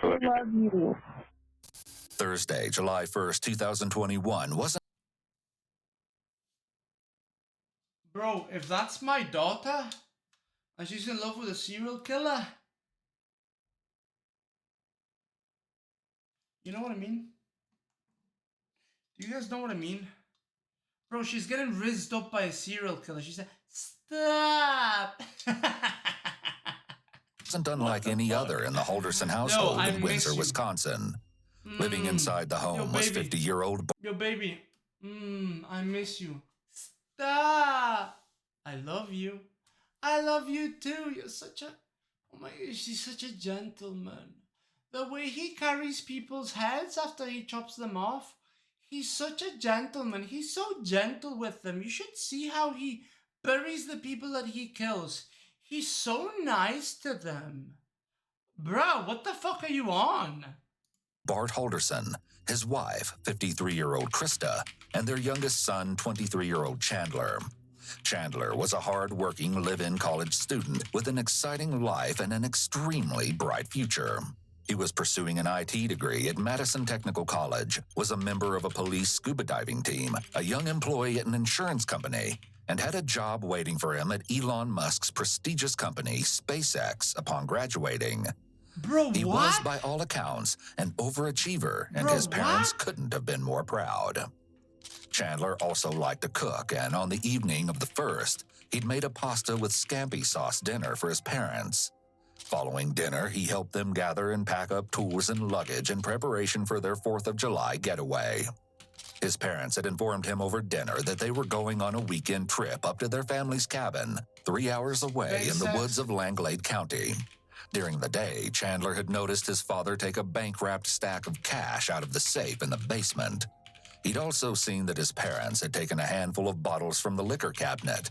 I love you. Thursday, July 1st, 2021 wasn't. Bro, if that's my daughter, and she's in love with a serial killer, you know what I mean? Do you guys know what I mean? Bro, she's getting rizzed up by a serial killer. She said, stop! Wasn't unlike any other in the Holderson household in Windsor, Wisconsin. Living inside the home was 50-year-old. Yo, baby. I miss you. Stop! I love you. I love you too. You're such a... Oh my gosh, he's such a gentleman. The way he carries people's heads after he chops them off. He's such a gentleman. He's so gentle with them. You should see how he buries the people that he kills. He's so nice to them. Bro, what the fuck are you on? Bart Holderson, his wife, 53-year-old Krista, and their youngest son, 23-year-old Chandler. Chandler was a hard-working live-in college student with an exciting life and an extremely bright future. He was pursuing an IT degree at Madison Technical College, was a member of a police scuba diving team, a young employee at an insurance company, and had a job waiting for him at Elon Musk's prestigious company, SpaceX, upon graduating. Bro, he was, by all accounts, an overachiever, and his parents couldn't have been more proud. Chandler also liked to cook, and on the evening of the 1st, he'd made a pasta with scampi sauce dinner for his parents. Following dinner, he helped them gather and pack up tools and luggage in preparation for their 4th of July getaway. His parents had informed him over dinner that they were going on a weekend trip up to their family's cabin, 3 hours away in the woods of Langlade County. During the day, Chandler had noticed his father take a bank-wrapped stack of cash out of the safe in the basement. He'd also seen that his parents had taken a handful of bottles from the liquor cabinet.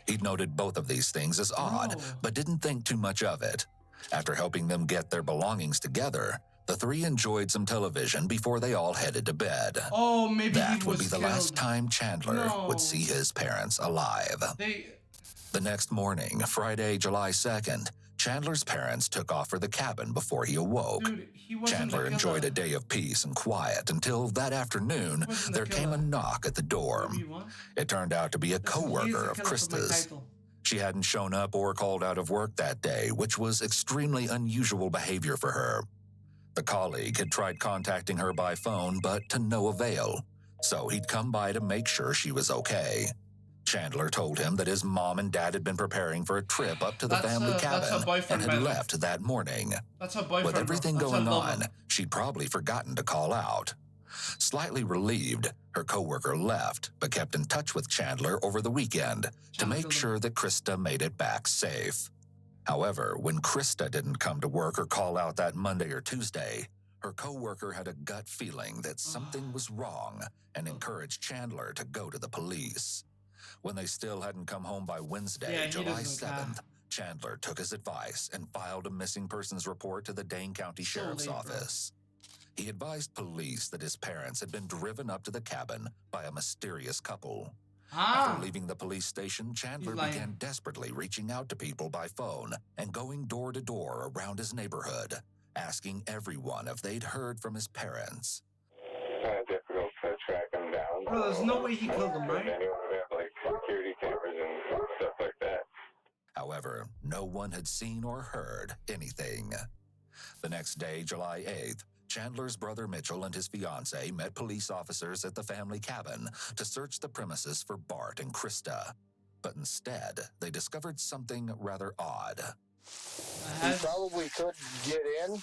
He'd noted both of these things as odd, but didn't think too much of it. After helping them get their belongings together, the three enjoyed some television before they all headed to bed. Oh, maybe that would be the last time Chandler would see his parents alive. The next morning, Friday, July 2nd, Chandler's parents took off for the cabin before he awoke. Dude, Chandler enjoyed a day of peace and quiet until that afternoon there came a knock at the door. It turned out to be a co-worker of Krista's. She hadn't shown up or called out of work that day, which was extremely unusual behavior for her. The colleague had tried contacting her by phone, but to no avail, so he'd come by to make sure she was okay. Chandler told him that his mom and dad had been preparing for a trip up to the family cabin and had left that morning. That's her boyfriend. With everything going on, she'd probably forgotten to call out. Slightly relieved, her coworker left, but kept in touch with Chandler over the weekend to make sure that Krista made it back safe. However, when Krista didn't come to work or call out that Monday or Tuesday, her coworker had a gut feeling that something was wrong and encouraged Chandler to go to the police. When they still hadn't come home by Wednesday, July 7th, Chandler took his advice and filed a missing persons report to the Dane County Sheriff's Office. He advised police that his parents had been driven up to the cabin by a mysterious couple. After leaving the police station, Chandler began desperately reaching out to people by phone and going door to door around his neighborhood, asking everyone if they'd heard from his parents. Difficult to track them down. Bro, there's no way he killed them, right? Anyone would have like security cameras and stuff like that. However, no one had seen or heard anything. The next day, July 8th, Chandler's brother Mitchell and his fiancée met police officers at the family cabin to search the premises for Bart and Krista. But instead, they discovered something rather odd. We probably could get in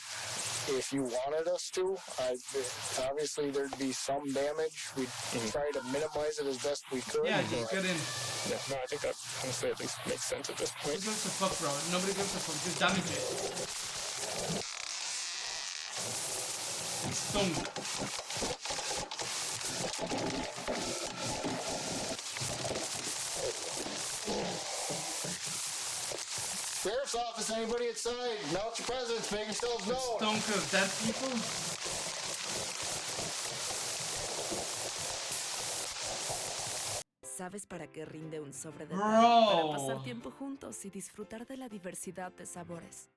if you wanted us to. Obviously, there'd be some damage. We'd try to minimize it as best we could. Yeah, just get in. Yeah, no, I think that honestly at least makes sense at this point. Who gives a fuck, bro? Nobody gives a fuck. Just damage it. Stunk. Sheriff's office, anybody inside? Announce your presence, make yourselves known. Stunk of dead people? ¿Sabes para qué rinde un sobre de Bro. Para pasar tiempo juntos y disfrutar de la diversidad de sabores.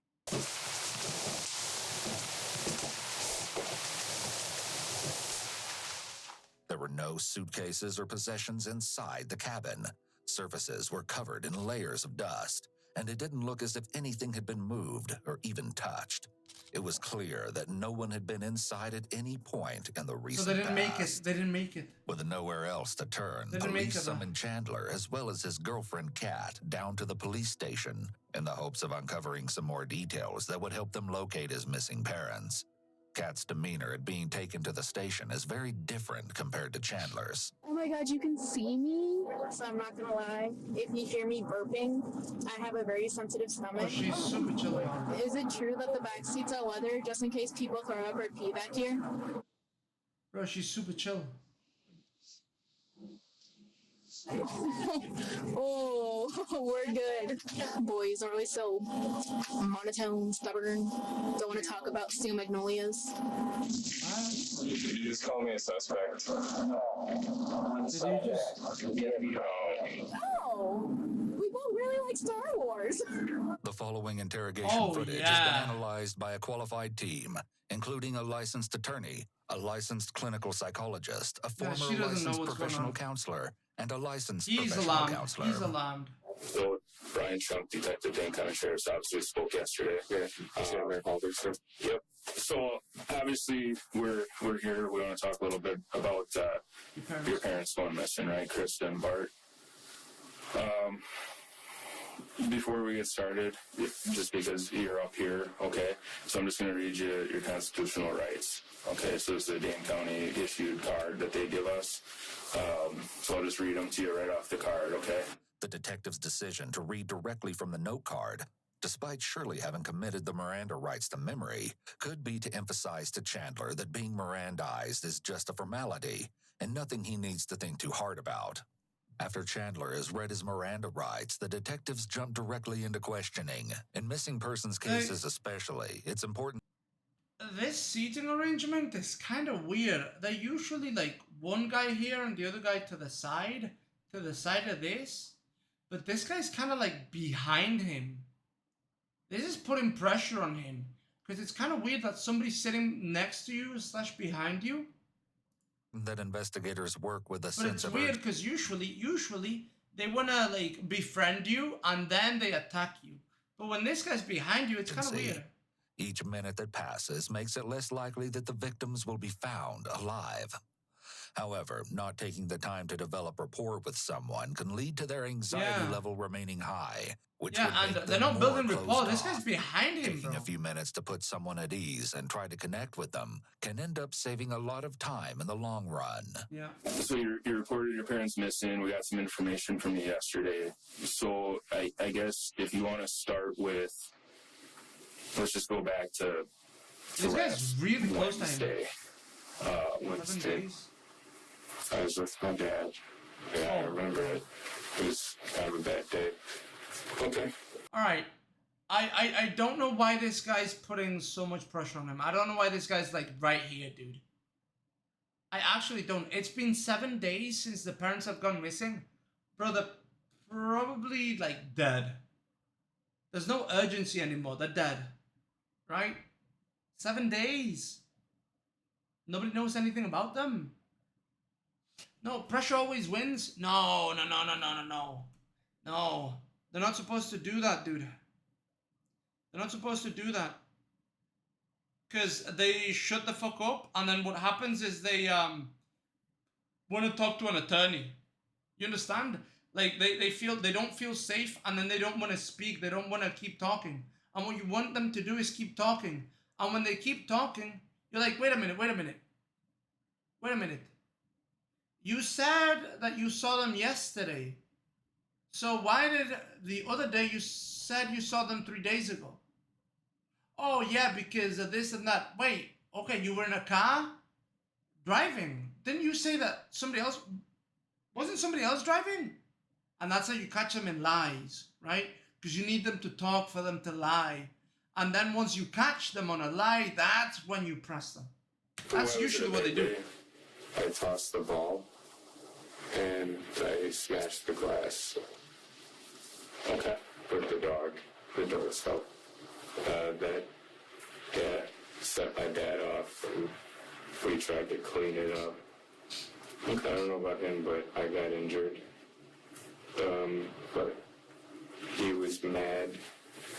no suitcases or possessions inside the cabin. Surfaces were covered in layers of dust, and it didn't look as if anything had been moved or even touched. It was clear that no one had been inside at any point in the recent So they didn't make past. it. They didn't make it. With nowhere else to turn, They didn't make police it, though. summoned Chandler as well as his girlfriend Kat down to the police station in the hopes of uncovering some more details that would help them locate his missing parents. Kat's demeanor at being taken to the station is very different compared to Chandler's. Oh my god, you can see me? So I'm not gonna lie. If you hear me burping, I have a very sensitive stomach. Oh, she's super chill about it. Is it true that the back seats are leather just in case people throw up or pee back here? Bro, she's super chill. Oh, we're good. Boys are always so monotone, stubborn. Don't want to talk about steel magnolias. You just call me a suspect. Did you just... Oh, we both really like Star Wars. The following interrogation footage has been analyzed by a qualified team, including a licensed attorney, a licensed clinical psychologist, a former licensed professional counselor, and a licensed professional counselor. He's alarmed. So, Brian Trump, Detective Dane County Sheriff's Office, we spoke yesterday. Yep. So, obviously, we're here. We want to talk a little bit about your parents going missing, right? Krista and Bart. Before we get started, just because you're up here, okay, so I'm just going to read you your constitutional rights. Okay, so this is a Dane County issued card that they give us. So I'll just read them to you right off the card, okay? The detective's decision to read directly from the note card, despite surely having committed the Miranda rights to memory, could be to emphasize to Chandler that being Mirandized is just a formality and nothing he needs to think too hard about. After Chandler has read his Miranda rights, the detectives jump directly into questioning. In missing persons cases especially, it's important. This seating arrangement is kind of weird. They're usually like one guy here and the other guy to the side of this. But this guy's kind of like behind him. This is putting pressure on him. Because it's kind of weird that somebody's sitting next to you / behind you. That investigators work with a But sense it's of weird because usually they want to like befriend you and then they attack you. But when this guy's behind you, it's kind of weird. Each minute that passes makes it less likely that the victims will be found alive. However, not taking the time to develop rapport with someone can lead to their anxiety level remaining high, which would make and them they're not more building closed rapport. This off. guy's behind him, Taking bro. a few minutes to put someone at ease and try to connect with them can end up saving a lot of time in the long run. Yeah. So you reported your parents missing. We got some information from you yesterday. So I guess if you want to start with, let's just go back to This guy's really close to him. Wednesday. 11 Wednesday. days. I was with my dad. Yeah, I remember it. It was kind of a bad day. Okay. Alright. I don't know why this guy's putting so much pressure on him. I don't know why this guy's like right here, dude. I actually don't. It's been 7 days since the parents have gone missing. Bro, they're probably like dead. There's no urgency anymore. They're dead. Right? 7 days. Nobody knows anything about them. No, pressure always wins. No. No. They're not supposed to do that, dude. They're not supposed to do that. Because they shut the fuck up, and then what happens is they want to talk to an attorney. You understand? Like, they don't feel safe, and then they don't want to speak. They don't want to keep talking. And what you want them to do is keep talking. And when they keep talking, you're like, wait a minute. You said that you saw them yesterday. So why did the other day you said you saw them 3 days ago? Oh yeah, because of this and that. Wait, okay, you were in a car driving. Didn't you say that wasn't somebody else driving? And that's how you catch them in lies, right? Because you need them to talk for them to lie. And then once you catch them on a lie, that's when you press them. That's usually what they do. I tossed the ball and I smashed the glass. Okay. With the door fell. That set my dad off. And we tried to clean it up. I don't know about him, but I got injured. But he was mad.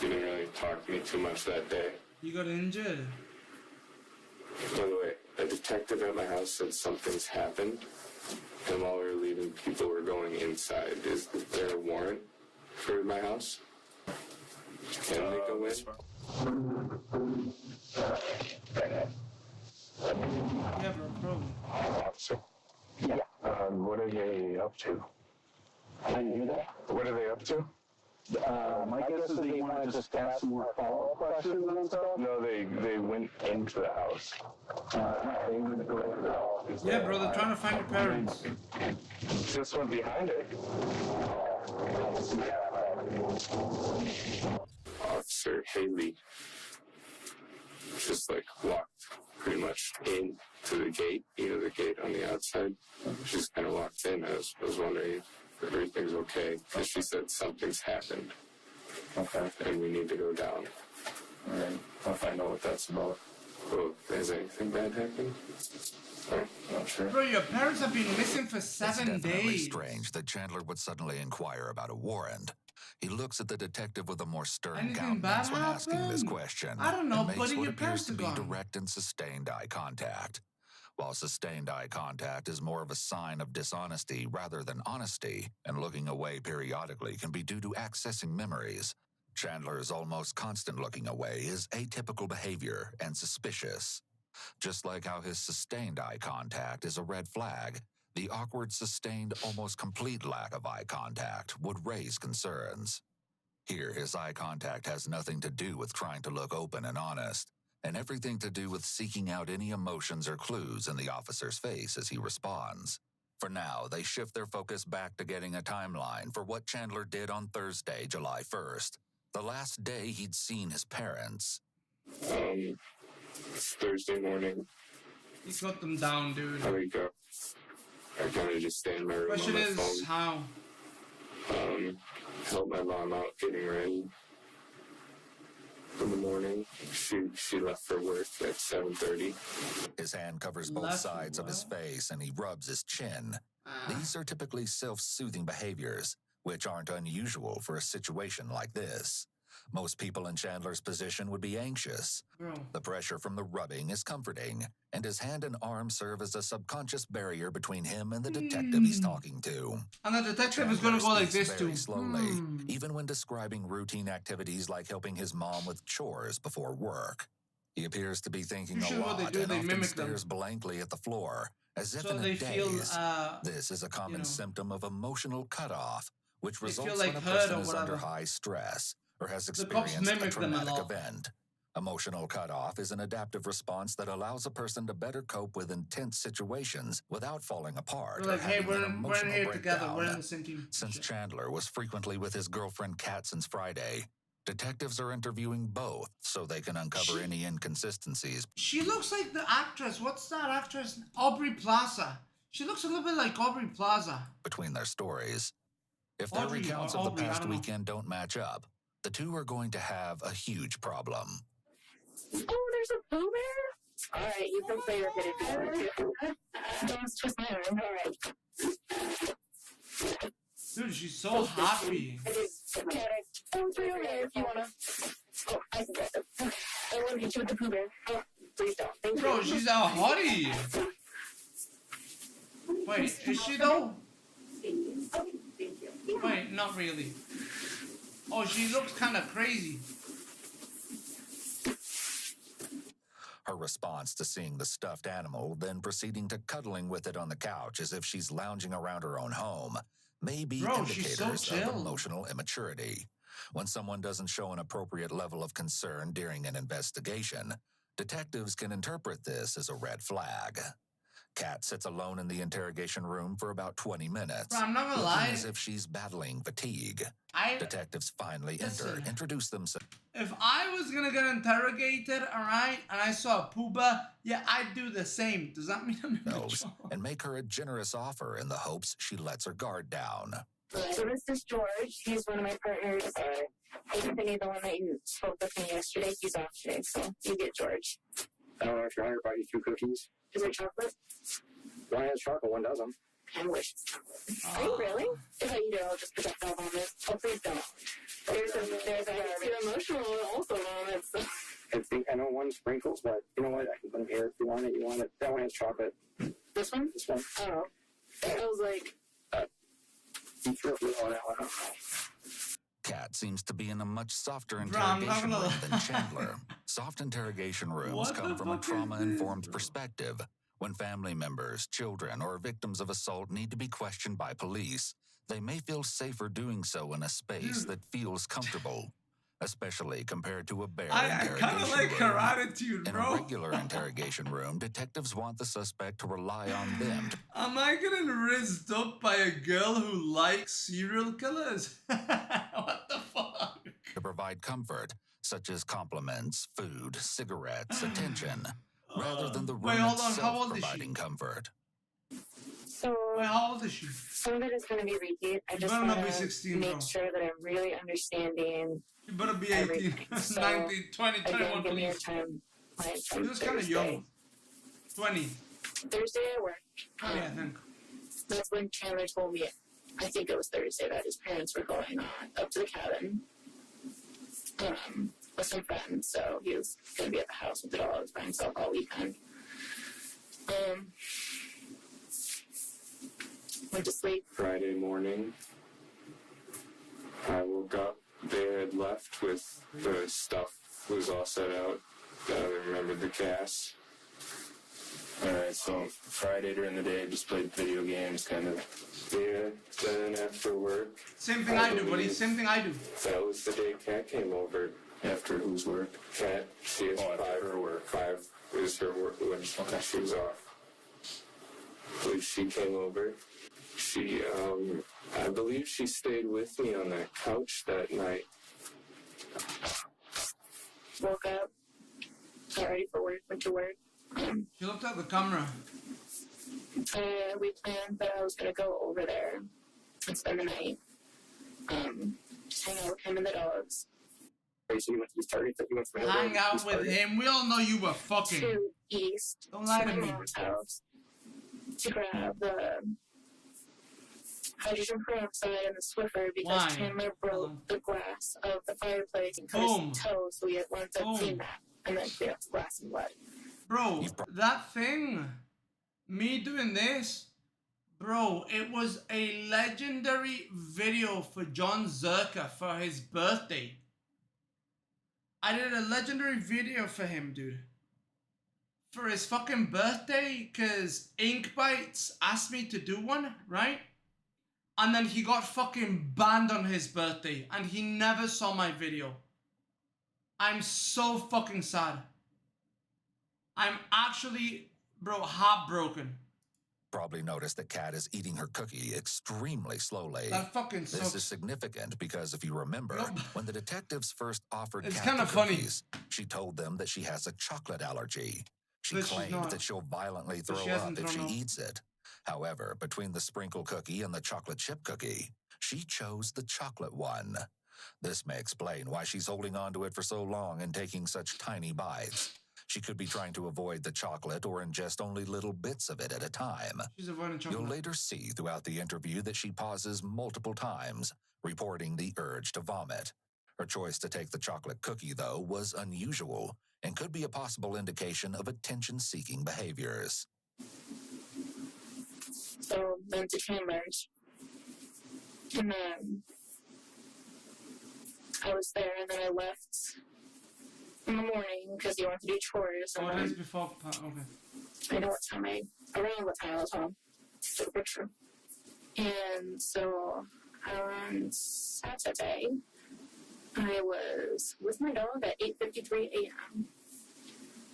He didn't really talk to me too much that day. You got injured. By the way, a detective at my house said something's happened, and while we were leaving, people were going inside. Is there a warrant for my house? Can they go in? Yeah, bro. Officer. Yeah. What are they up to? I didn't hear that. What are they up to? My guess is they want to just ask some more follow-up questions and stuff. No, they went into the house. They went into the house. Yeah, bro, they're trying to find your parents. This one behind it. Officer Haley just like walked pretty much in to the gate, the gate on the outside. She just kind of walked in. I was wondering if everything's okay, because she said something's happened. Okay. And we need to go down. All right. I'll find out what that's about. Well, has anything bad happened? Not sure. Bro, your parents have been missing for 7 It's definitely days. strange that Chandler would suddenly inquire about a warrant. He looks at the detective with a more stern Anything bad countenance when asking this happened? question. I don't know, and makes buddy, what your appears parents to are be gone. direct and sustained eye contact. While sustained eye contact is more of a sign of dishonesty rather than honesty, and looking away periodically can be due to accessing memories, Chandler's almost constant looking away is atypical behavior and suspicious. Just like how his sustained eye contact is a red flag, the awkward, sustained, almost complete lack of eye contact would raise concerns. Here, his eye contact has nothing to do with trying to look open and honest, and everything to do with seeking out any emotions or clues in the officer's face as he responds. For now, they shift their focus back to getting a timeline for what Chandler did on Thursday, July 1st, the last day he'd seen his parents. It's Thursday morning. You got them down, dude. I wake up. I kind of just stay in my room Question on my is, phone. how? Help my mom out getting ready in the morning. She left for work at 7:30. His hand covers both Left sides of his what? face and he rubs his chin. These are typically self-soothing behaviors, which aren't unusual for a situation like this. Most people in Chandler's position would be anxious. Bro. The pressure from the rubbing is comforting, and his hand and arm serve as a subconscious barrier between him and the detective he's talking to. And the detective is gonna go like speaks this very too. slowly, even when describing routine activities like helping his mom with chores before work. He appears to be thinking a Usually what lot they do, and they often mimic them. stares blankly at the floor, as if So in they a feel, daze. This is a common symptom of emotional cutoff, which They feel results like when a hurt person or is under whatever. high stress or has The cops experienced a mimic them a traumatic lot. event. Emotional cutoff is an adaptive response that allows a person to better cope with intense situations without falling apart They're like, or hey, having we're an in emotional here together. breakdown. We're in the same team. Since Shit. Chandler was frequently with his girlfriend Kat since Friday, detectives are interviewing both so they can uncover any inconsistencies. She looks like the actress. What's that actress? Aubrey Plaza. She looks a little bit like Aubrey Plaza. Between their stories. If their Audrey or recounts of Aubrey, the I past don't know. weekend don't match up, the two are going to have a huge problem. Oh, there's a Pooh Bear? All right, you can play with it if you want to. Don't twist my arm. All right. Dude, she's so happy. Oh, it's right over there if you want to. Oh, I can get them. I want to get you with the Pooh Bear. Oh, please don't. Thank Bro, you. she's a hottie. Wait, is she though? Wait, not really. Oh, she looks kind of crazy. Her response to seeing the stuffed animal, then proceeding to cuddling with it on the couch as if she's lounging around her own home, may be Bro, she's so indicators of chill. emotional immaturity. When someone doesn't show an appropriate level of concern during an investigation, detectives can interpret this as a red flag. Kat sits alone in the interrogation room for about 20 minutes, Bro, I'm not gonna looking lie. as if she's battling fatigue. I Detectives finally enter, Listen. introduce themselves. If I was gonna get interrogated, alright, and I saw a Pooba, yeah, I'd do the same. Does that mean I'm immature? And make her a generous offer in the hopes she lets her guard down. So this is George. He's one of my partners. Anthony, the one that you spoke with me yesterday, he's off today, so you get George. I don't know if you're hungry, buy you 2 cookies. Is there chocolate? One has chocolate, one doesn't. I wish. Are you really? If I eat it, I'll just projectile vomit. Oh, please don't. There's a too emotional also vomit. So. I know one sprinkles, but you know what? I can put them here if you want it. You want it? That one has chocolate. This one? This one. Oh. I was like... You sure if you want that one? Kat seems to be in a much softer Bro, I'm not interrogation gonna room lie. than Chandler. Soft interrogation rooms What come the from a fuck is trauma-informed this, bro? perspective. When family members, children, or victims of assault need to be questioned by police, they may feel safer doing so in a space Dude. that feels comfortable, especially compared to a bare I interrogation kind of like her room. attitude, In bro. a regular interrogation room, detectives want the suspect to rely on them Am I getting rizzed up by a girl who likes serial killers? What the fuck? to provide comfort, such as compliments, food, cigarettes, attention, rather than the room Wait, hold on, how itself old is she? providing comfort. So... Wait, how old is she? Some of it is going to be repeat. I just better not want be to 16, make bro. sure that I'm really understanding You better be 18, everything. So, 19, 20, again, 21, give me your please. time. She was kind of young. 20. Thursday at work. Yeah, I think. That's when Chandler told me, I think it was Thursday, that his parents were going up to the cabin with some friends. So he was going to be at the house with the dogs by himself all weekend. Went to sleep. Friday morning, I woke up. They had left with the stuff was all set out. I remembered the cast. Alright, so Friday during the day, I just played video games, kind of. Yeah, then after work. Same thing I do, buddy. Same thing I do. That was the day Kat came over. After whose work? Kat, she has 5 her work. 5 is her work when she was off. When she came over, she, I believe she stayed with me on that couch that night. Woke up. Got ready for work. Went to work. She looked at the camera. We planned that I was going to go over there and spend the night. Just hang out with him and the dogs. So you went to this party? You went to Hang out with him. We all know you were fucking. To East. Don't lie to to my me. mom's house. To grab the hydrogen peroxide and the Swiffer because Why? Chandler broke the glass of the fireplace and cut Boom. his toe, so we wanted to Boom. clean that and then clean up the glass and blood. Bro, that thing, me doing this, bro, it was a legendary video for John Zerka for his birthday. I did a legendary video for him, dude. For his fucking birthday, because Ink Bites asked me to do one, right? And then he got fucking banned on his birthday, and he never saw my video. I'm so fucking sad. I'm actually, bro, heartbroken. Probably noticed that Kat is eating her cookie extremely slowly. That fucking This sucks. is significant because if you remember, Nope. when the detectives first offered It's Kat kinda the funny. cookies, she told them that she has a chocolate allergy. She But she's claimed not. that she'll violently But throw she up hasn't if she thrown up. eats it. However, between the sprinkle cookie and the chocolate chip cookie, she chose the chocolate one. This may explain why she's holding on to it for so long and taking such tiny bites. She could be trying to avoid the chocolate or ingest only little bits of it at a time. She's avoiding You'll chocolate. later see throughout the interview that she pauses multiple times, reporting the urge to vomit. Her choice to take the chocolate cookie, though, was unusual and could be a possible indication of attention-seeking behaviors. So went to Chandler's. And then I was there, and then I left in the morning because he wanted to do chores. And Oh, it then is before. Okay. I know what time around what time I was home. Took a picture. And so on Saturday, I was with my dog at 8:53 a.m.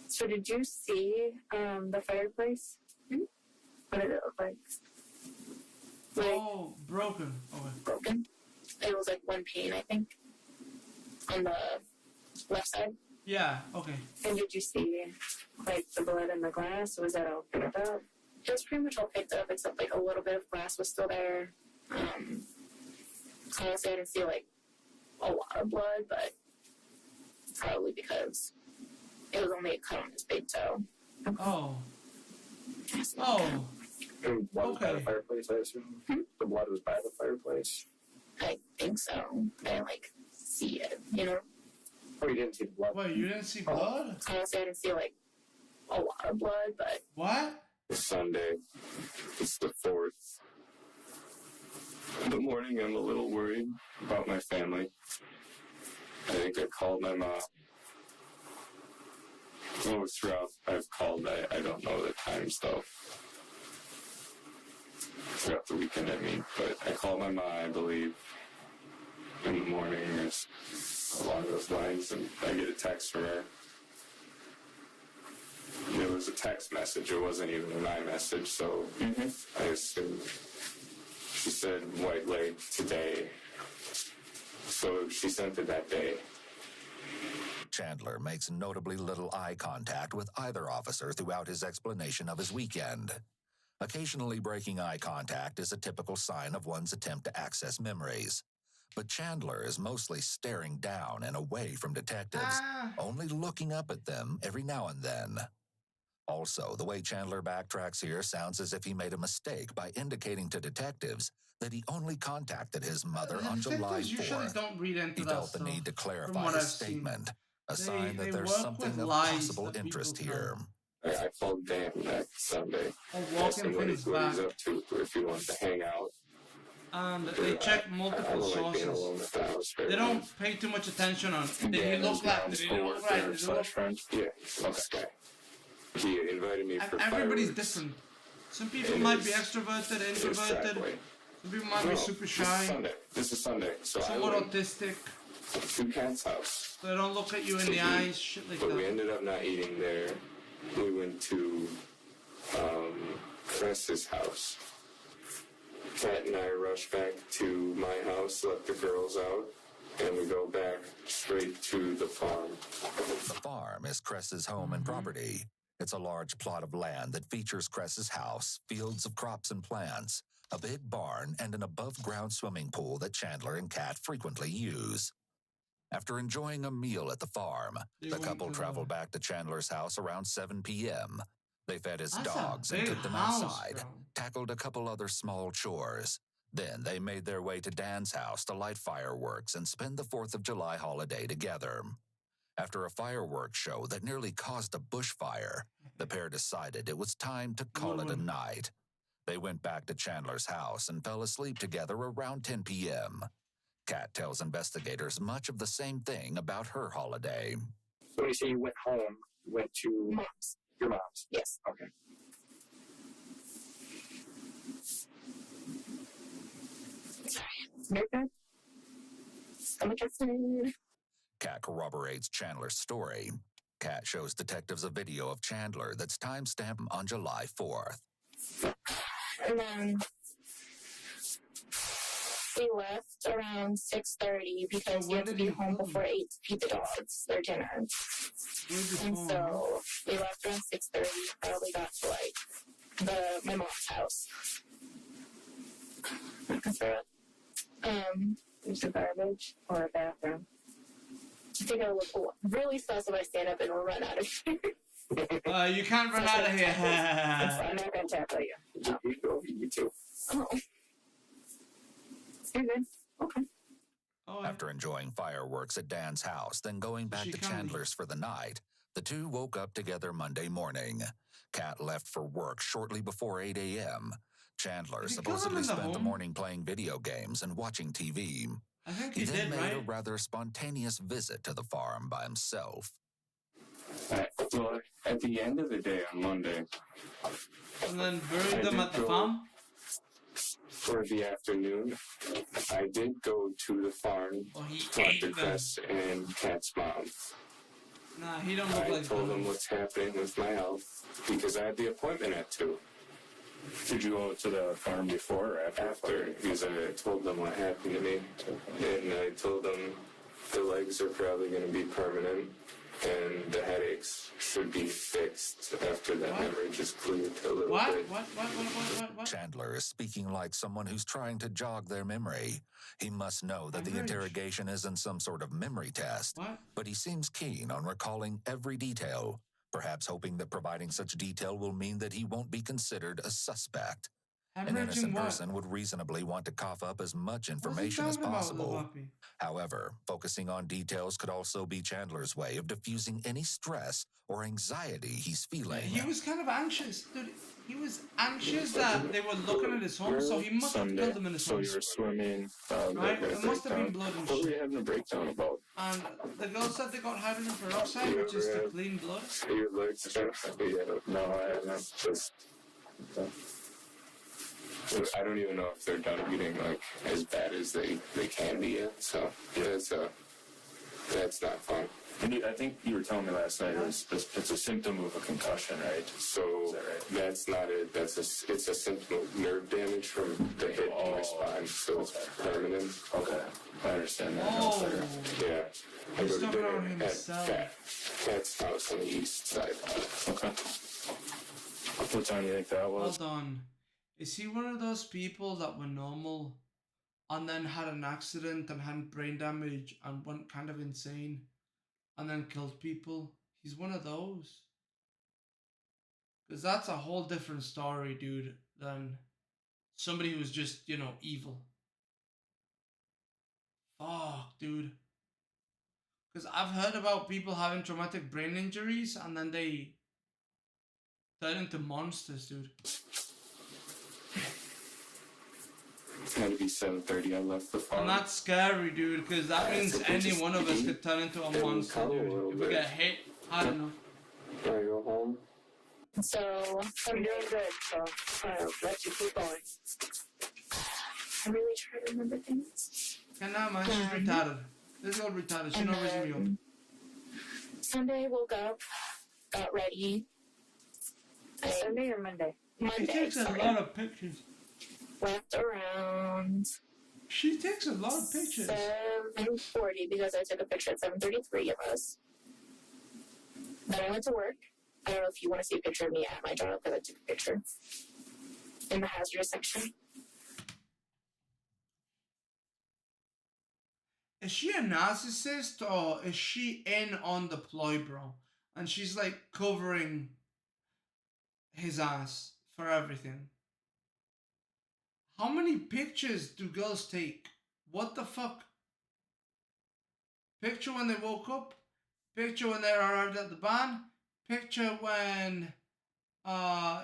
So did you see the fireplace? What did it look like? Oh, broken. Okay. Broken. It was like one pane, I think, on the left side. Yeah, okay. And did you see like the blood in the glass? Was that all picked up? It was pretty much all picked up, except like a little bit of glass was still there. Honestly, I didn't see like a lot of blood, but probably because it was only a cut on his big toe. Oh. Yes, Oh. And blood was by the Okay. fireplace, I assume? The blood was by the fireplace? I think so. I like see it, you know? Oh, you didn't see the blood? Wait, you didn't see blood? Honestly, I didn't see like a lot of blood, but What? It's Sunday. It's the 4th. In the morning, I'm a little worried about my family. I think I called my mom. Oh, throughout I've called, I don't know the times though. Throughout the weekend, I mean. But I called my mom, I believe, in the morning or along those lines, and I get a text from her. It was a text message, it wasn't even an iMessage, so I assumed. She said White Lake today. So she sent it that day. Chandler makes notably little eye contact with either officer throughout his explanation of his weekend. Occasionally breaking eye contact is a typical sign of one's attempt to access memories. But Chandler is mostly staring down and away from detectives, only looking up at them every now and then. Also, the way Chandler backtracks here sounds as if he made a mistake by indicating to detectives that he only contacted his mother on July Detectives usually 4th. don't read into He that felt the stuff, need to from clarify what his I've seen. statement, a They- sign they that there's work something with of lies possible that interest people here. I called Dan that Sunday. Or Asked walking him what things he's back. up to, if he wants to hang out. And they check I multiple don't like being sources. alone at the house. They don't pay too much attention on did he look like, did he look right, did he look... Yeah, okay. He invited me for Everybody's fireworks. different. Some people It might be is- extroverted, It was introverted. Saturday. Some people might No, be super This is shy. Sunday. This is Sunday. So I Somewhat went autistic. to Cat's house. They don't look at you in the eyes, shit like But we that. ended up not eating there. We went to Chris's house. Kat and I rushed back to my house, let the girls out, and we go back straight to the farm. The farm is Cress's home and property. It's a large plot of land that features Cress's house, fields of crops and plants, a big barn, and an above-ground swimming pool that Chandler and Kat frequently use. After enjoying a meal at the farm, the couple traveled back to Chandler's house around 7 p.m. They fed his That's a dogs and big took them house, outside, bro. tackled a couple other small chores. Then they made their way to Dan's house to light fireworks and spend the 4th of July holiday together. After a fireworks show that nearly caused a bushfire, the pair decided it was time to call it a night. They went back to Chandler's house and fell asleep together around 10 p.m. Kat tells investigators much of the same thing about her holiday. When you say you went home, you went to Mom's. your mom's. Yes. Okay. Sorry. You're good. Stomach gets me. Kat corroborates Chandler's story. Kat shows detectives a video of Chandler that's timestamped on July 4th. And then we left around 6:30 because So we when had to did be you home film? before 8 to feed the dogs their dinner. And so we left around 6:30. Probably got to like my mom's house. There's a garbage or a bathroom. I think I look really sus if I stand up and run out of here. You can't run out of here. I'm not gonna tackle you. You go, you too. Oh. You're good. Okay. Oh, After enjoying fireworks at Dan's house, then going back She to can't leave. Chandler's for the night, the two woke up together Monday morning. Kat left for work shortly before 8 a.m. Chandler Did he kill them supposedly in the spent the home? morning playing video games and watching TV. I think He he then did, made a right? rather spontaneous visit to the farm by himself. Well, at the end of the day on Monday, And then buried I them did at the go- farm? for the afternoon, I did go to the farm, Or he talk ate to them? Chris and Kat's mom. Nah, he don't look I like told them them. what's happening with my health because I had the appointment at 2. Did you go to the farm before or after? After, because I told them what happened to me, and I told them the legs are probably going to be permanent, and the headaches should be fixed after that What? hemorrhage is cleared a little What? bit. What? Chandler is speaking like someone who's trying to jog their memory. He must know that the Hemorrhage. interrogation isn't some sort of memory test, What? but he seems keen on recalling every detail, perhaps hoping that providing such detail will mean that he won't be considered a suspect. An Hemorrhaging innocent what? person would reasonably want to cough up as much What's he information as talking about, little possible. puppy? However, focusing on details could also be Chandler's way of diffusing any stress or anxiety he's feeling. He was kind of anxious, dude. He was anxious that they were looking at his home, so he must have killed him in his So home. you were swimming. Right? There must have been blood and What were shit. you having a breakdown about? And the girl said they got hydrogen peroxide, which is to clean blood. Your legs are no, I haven't. Just, I don't even know if they're done getting like as bad as they can be yet. So that's not fun. And I think you were telling me last night it's a symptom of a concussion, right? So that's not it. It's a symptom of nerve damage from the hit in my spine. So it's permanent. Okay, I understand that. Oh. Yeah. I He's go to talking dinner about at himself. Cat's house on the east side. Okay. What time do you think that was? Hold on. Is he one of those people that were normal and then had an accident and had brain damage and went kind of insane and then killed people? He's one of those. Because that's a whole different story, dude, than somebody who's just, you know, evil. Fuck, dude. Because I've heard about people having traumatic brain injuries and then they turn into monsters, dude. It's gonna be 7:30. I left the farm. And that's scary, dude, because that means any one of us could turn into a monster, dude. If we get hit, I don't know. Can I go home? So I'm doing good, so I'll let you keep going. I really try to remember things. Cannot, man, she's retarded. This girl retarded, she not raising me up. Sunday, woke up, got ready. Sunday or Monday? Monday. She takes a lot of pictures. Left around She takes a lot of pictures. 7:40 because I took a picture at 7:33 of us. Then I went to work. I don't know if you want to see a picture of me at my job because I took a picture in the hazardous section. Is she a narcissist or is she in on the ploy, bro? And she's like covering his ass for everything. How many pictures do girls take? What the fuck? Picture when they woke up, picture when they arrived at the band, picture when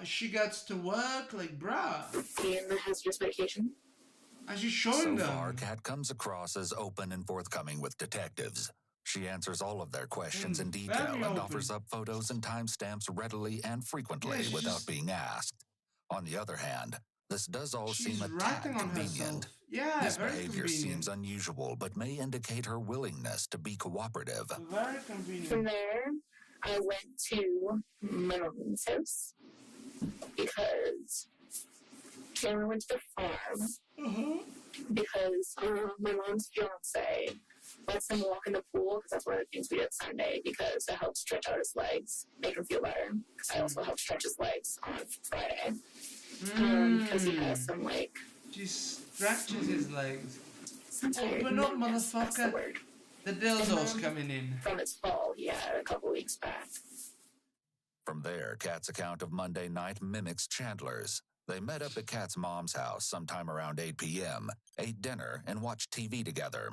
she gets to work, like bruh. In the hazardous medication. And she's showing So them. far, Kat comes across as open and forthcoming with detectives. She answers all of their questions in detail very and open. offers up photos and timestamps readily and frequently Yeah, she's without just- being asked. On the other hand, this does all She's seem a tad ranting on convenient. herself. Yeah, This very behavior convenient. seems unusual, but may indicate her willingness to be cooperative. Very From convenient. there, I went to my mom's house because Taylor went to the farm because my mom's fiance lets him walk in the pool because that's one of the things we did Sunday because it helped stretch out his legs, make him feel better. Because I also helped stretch his legs on Friday because he has some like. She stretches his legs. Some tired Open up, numbness, that's the motherfucker. word. The dildo's coming in. From his fall he had a couple weeks back. From there, Kat's account of Monday night mimics Chandler's. They met up at Kat's mom's house sometime around 8 p.m., ate dinner, and watched TV together.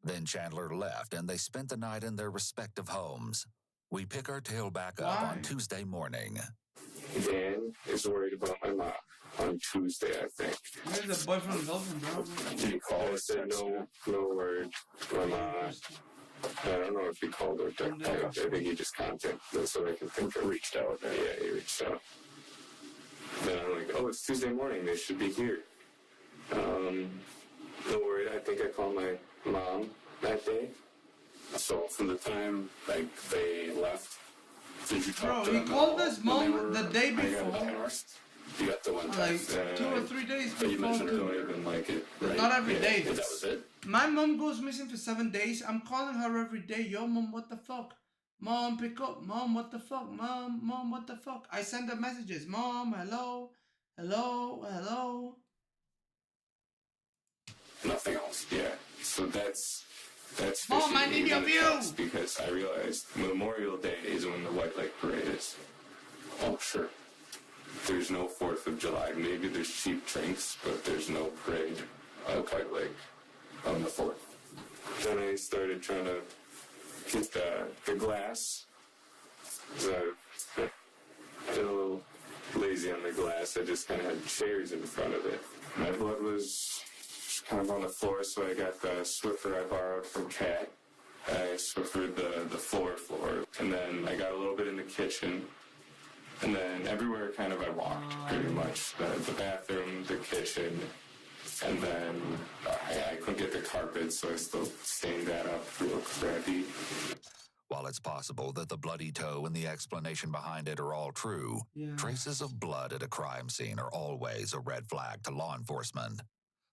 Then Chandler left, and they spent the night in their respective homes. We pick our tale back up Why? on Tuesday morning. Dan is worried about my mom on Tuesday, I think. Maybe the boyfriend and girlfriend, bro. Did he call or said no word? My mom, I don't know if he called or texted. I think he just contacted. That's what I can think of. Reached out. Yeah, he reached out. Then I'm like, oh, it's Tuesday morning. They should be here. No worry. I think I called my mom that day. So from the time like they left, did you talk Bro, to he them called at all his when they mom were- the day I got before. text? You got the one Like text. 2 or 3 days But you before. mentioned earlier, didn't like it. Right? Not every day. That was it. My mom goes missing for 7 days. I'm calling her every day. Yo, mom, what the fuck? Mom, pick up. Mom, what the fuck? Mom, what the fuck? I send her messages. Mom, hello, hello. Nothing else. Yeah. So that's That's Mom, fishy I need your in the view. text because I realized Memorial Day is when the White Lake Parade is. Oh, sure. There's no 4th of July. Maybe there's cheap drinks, but there's no parade at White Lake on the 4th. Then I started trying to get the glass. So I got a little lazy on the glass. I just kind of had chairs in front of it. My blood was kind of on the floor, so I got the Swiffer I borrowed from Kat. I Swiffered the floor, and then I got a little bit in the kitchen, and then everywhere kind of I walked, pretty much. The bathroom, the kitchen, and then I couldn't get the carpet, so I still stained that up real crappy. While it's possible that the bloody toe and the explanation behind it are all true, traces of blood at a crime scene are always a red flag to law enforcement.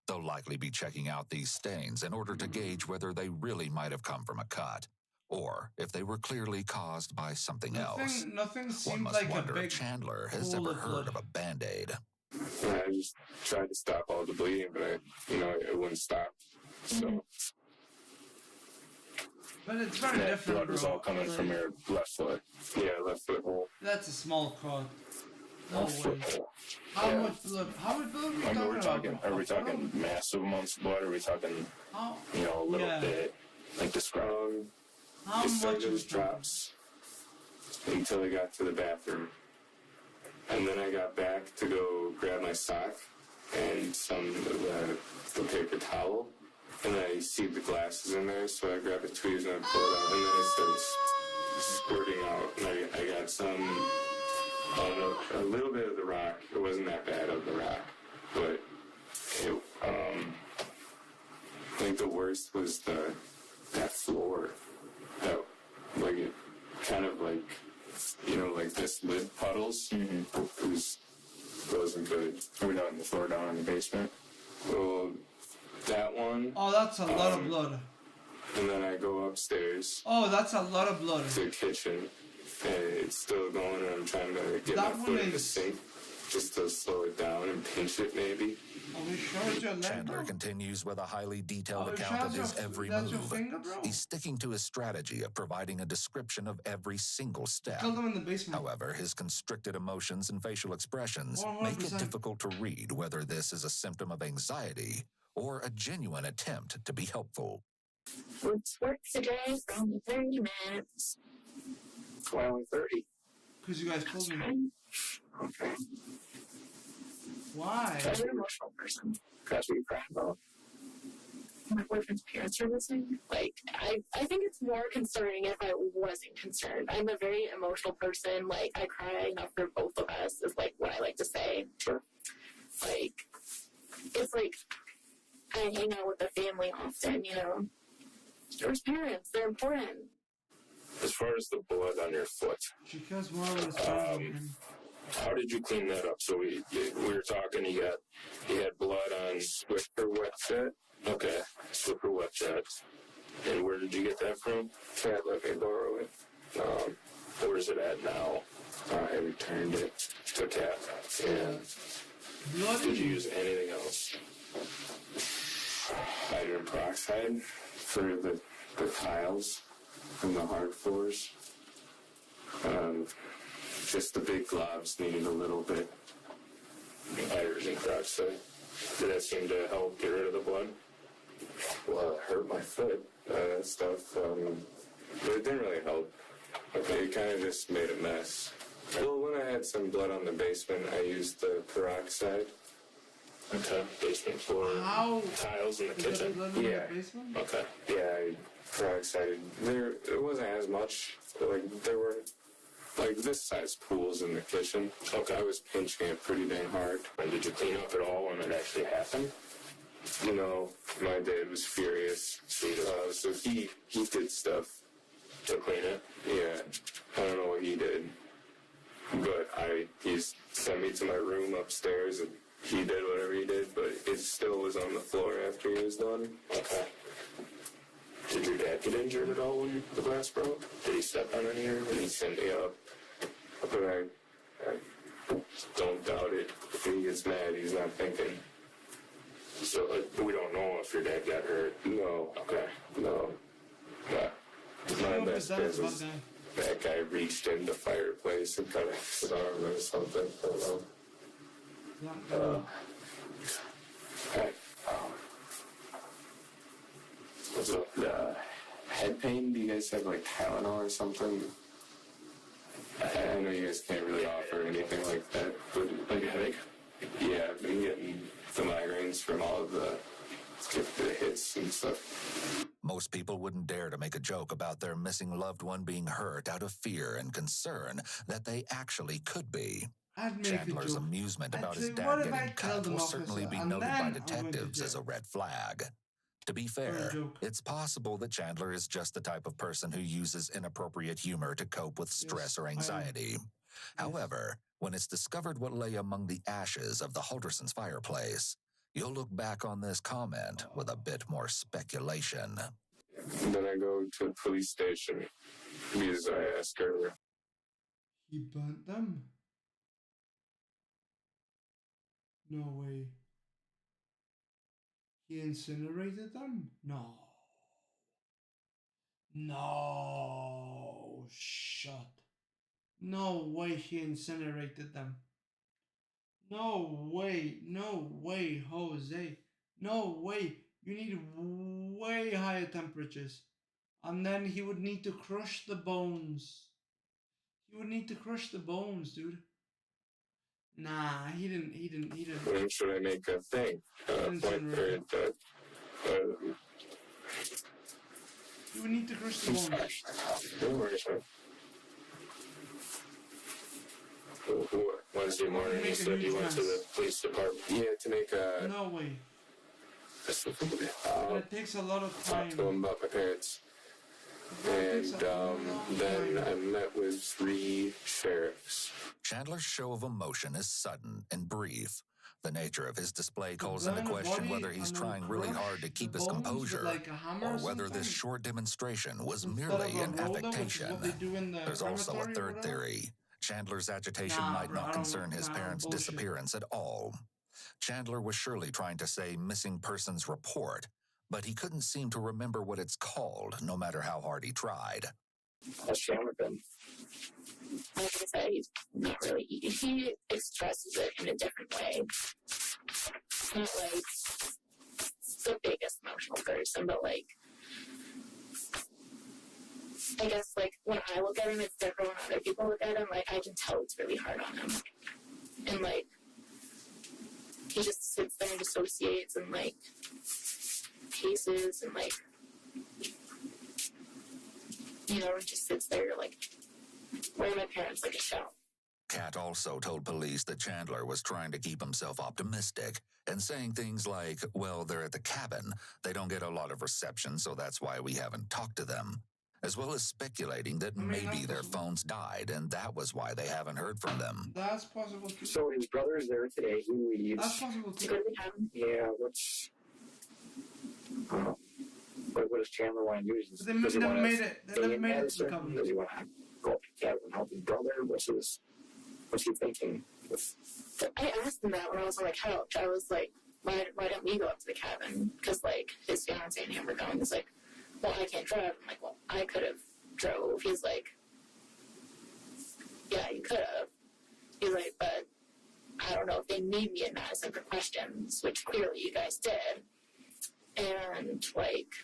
They'll likely be checking out these stains in order to gauge whether they really might have come from a cut, or if they were clearly caused by something else. Nothing One seems must like a wonder big if Chandler has pool ever of heard blood. of a Band-Aid. I just tried to stop all the bleeding, but it wouldn't stop. So But it's very that different, blood was bro. all coming Like, from your left foot. Yeah, left foot hole. That's a small cut. No Left foot way. hole. How Yeah. much blood? How much blood are we I mean, talking about? are we talking massive amounts of blood? Or are we talking, How, a little yeah. bit? Like describe. How It much? started are as we talking? drops until I got to the bathroom. And then I got back to go grab my sock and some of the paper towel. And I see the glasses in there, so I grabbed a tweezers and I pulled it out. And then it starts squirting out. And I got some, a little bit of the rock. It wasn't that bad of the rock. But I think the worst was that floor. Like it kind of like, like this lid puddles. Mm-hmm. It wasn't good. Are we not the floor down in the basement? Well, that one. Oh, that's a lot of blood. And then I go upstairs Oh, that's a lot of blood. to the kitchen. And it's still going, and I'm trying to get That my one foot in the is- sink just to slow it down and pinch it maybe. Are we sure it's your leg, Chandler bro? continues with a highly detailed Are we account sure of that's his every that's your move. finger, bro? He's sticking to his strategy of providing a description of every single step. Killed him in the basement. However, his constricted emotions and facial expressions make it 100%. difficult to read whether this is a symptom of anxiety or a genuine attempt to be helpful. What's work today for only 30 minutes? Why only 30? Because you guys told me. Okay. Why? I'm an emotional person. That's what you're crying about. My boyfriend's parents are missing. Like, I think it's more concerning if I wasn't concerned. I'm a very emotional person. Like, I cry enough for both of us, is like what I like to say. Sure. Like, it's like I hang out with the family often, There's parents, they're important. As far as the blood on your foot, She cares more about his parents than him. how did you clean that up? So we were talking. You had blood on Swiffer wet jet. Okay, Swiffer wet jet. And where did you get that from? Cat let me borrow it. Where's it at now? I returned it to Cat. And did you use anything else? Hydrogen peroxide for the tiles and the hard floors. Just the big globs needed a little bit. Hydrogen peroxide. Did that seem to help get rid of the blood? Well, it hurt my foot. That stuff. But it didn't really help. Okay, it kind of just made a mess. Well, when I had some blood on the basement, I used the peroxide. Okay. Basement floor. How? Tiles in the You got kitchen. blood in Yeah. the basement? Okay. Yeah, I peroxided. It wasn't as much. Like, there were, like, this size pools in the kitchen. Okay. I was pinching it pretty dang hard. And did you clean up at all when it actually happened? My dad was furious. So he did stuff to clean it. Yeah. I don't know what he did. But he sent me to my room upstairs and he did whatever he did, but it still was on the floor after he was done. Okay. Did your dad get injured at all when the glass broke? Did he step on any or did he send me up? But I don't doubt it. If he gets mad, he's not thinking. So we don't know if your dad got hurt. No. Okay. No. know if it's that best or guess that is guy. that guy reached in the fireplace and cut his arm or something. I don't know. That guy. Was it head pain? Do you guys have like Tylenol or something? I know you guys can't really offer anything like that, but like a headache? Yeah, I've been getting the migraines from all of the hits and stuff. Most people wouldn't dare to make a joke about their missing loved one being hurt out of fear and concern that they actually could be. I'd make Chandler's a joke. amusement I'd about his say, dad what if I getting killed cut an will officer certainly be and noted then by I'm going to detectives as jail? a red flag. To be fair, joke. it's possible that Chandler is just the type of person who uses inappropriate humor to cope with stress or anxiety. However, when it's discovered what lay among the ashes of the Haldersons' fireplace, you'll look back on this comment with a bit more speculation. And then I go to the police station because I asked her. He burnt them? No way. He incinerated them? No. No. Shut. No way he incinerated them. No way. No way, Jose. No way. You need way higher temperatures. And then he would need to crush the bones. He would need to crush the bones, dude. Nah, he didn't. When should I make a thing? Point period that. You would need to crush the bones. Don't worry, sir. Wednesday morning, you said you went to the police department. Yeah, to make a. No way. But it takes a lot of time. Talk to him about my parents. And then I met with 3 sheriffs. Chandler's show of emotion is sudden and brief. The nature of his display calls into question whether he's trying really hard to keep his composure, or whether this short demonstration was merely an affectation. There's also a third theory. Chandler's agitation might not concern his parents' disappearance at all. Chandler was surely trying to say missing persons report, but he couldn't seem to remember what it's called, no matter how hard he tried. How's Chandler been? Like I said, he's not really, he expresses it in a different way. Not like the biggest emotional person, but like, I guess like when I look at him, it's different when other people look at him. Like I can tell it's really hard on him. And like, he just sits there and dissociates and like paces and like, you know, just sits there like, where are my parents, like a shell. Kat also told police that Chandler was trying to keep himself optimistic and saying things like, well, they're at the cabin. They don't get a lot of reception, so that's why we haven't talked to them. As well as speculating that maybe their phones died and that was why they haven't heard from them. That's possible too. So his brother is there today. He leaves. That's possible To go too. to the cabin. Yeah, what does Chandler want to do? They never made it. They never made it to the Does cabin. he want to go up to the cabin and help his brother? What's he thinking? I asked him that when I was on the couch. I was like, why don't we go up to the cabin? Because like his fiance and him were going. He's like, well, I can't drive. I'm like, well, I could have drove. He's like, yeah, you could have. He's like, but I don't know if they need me in Madison for questions, which clearly you guys did. And like,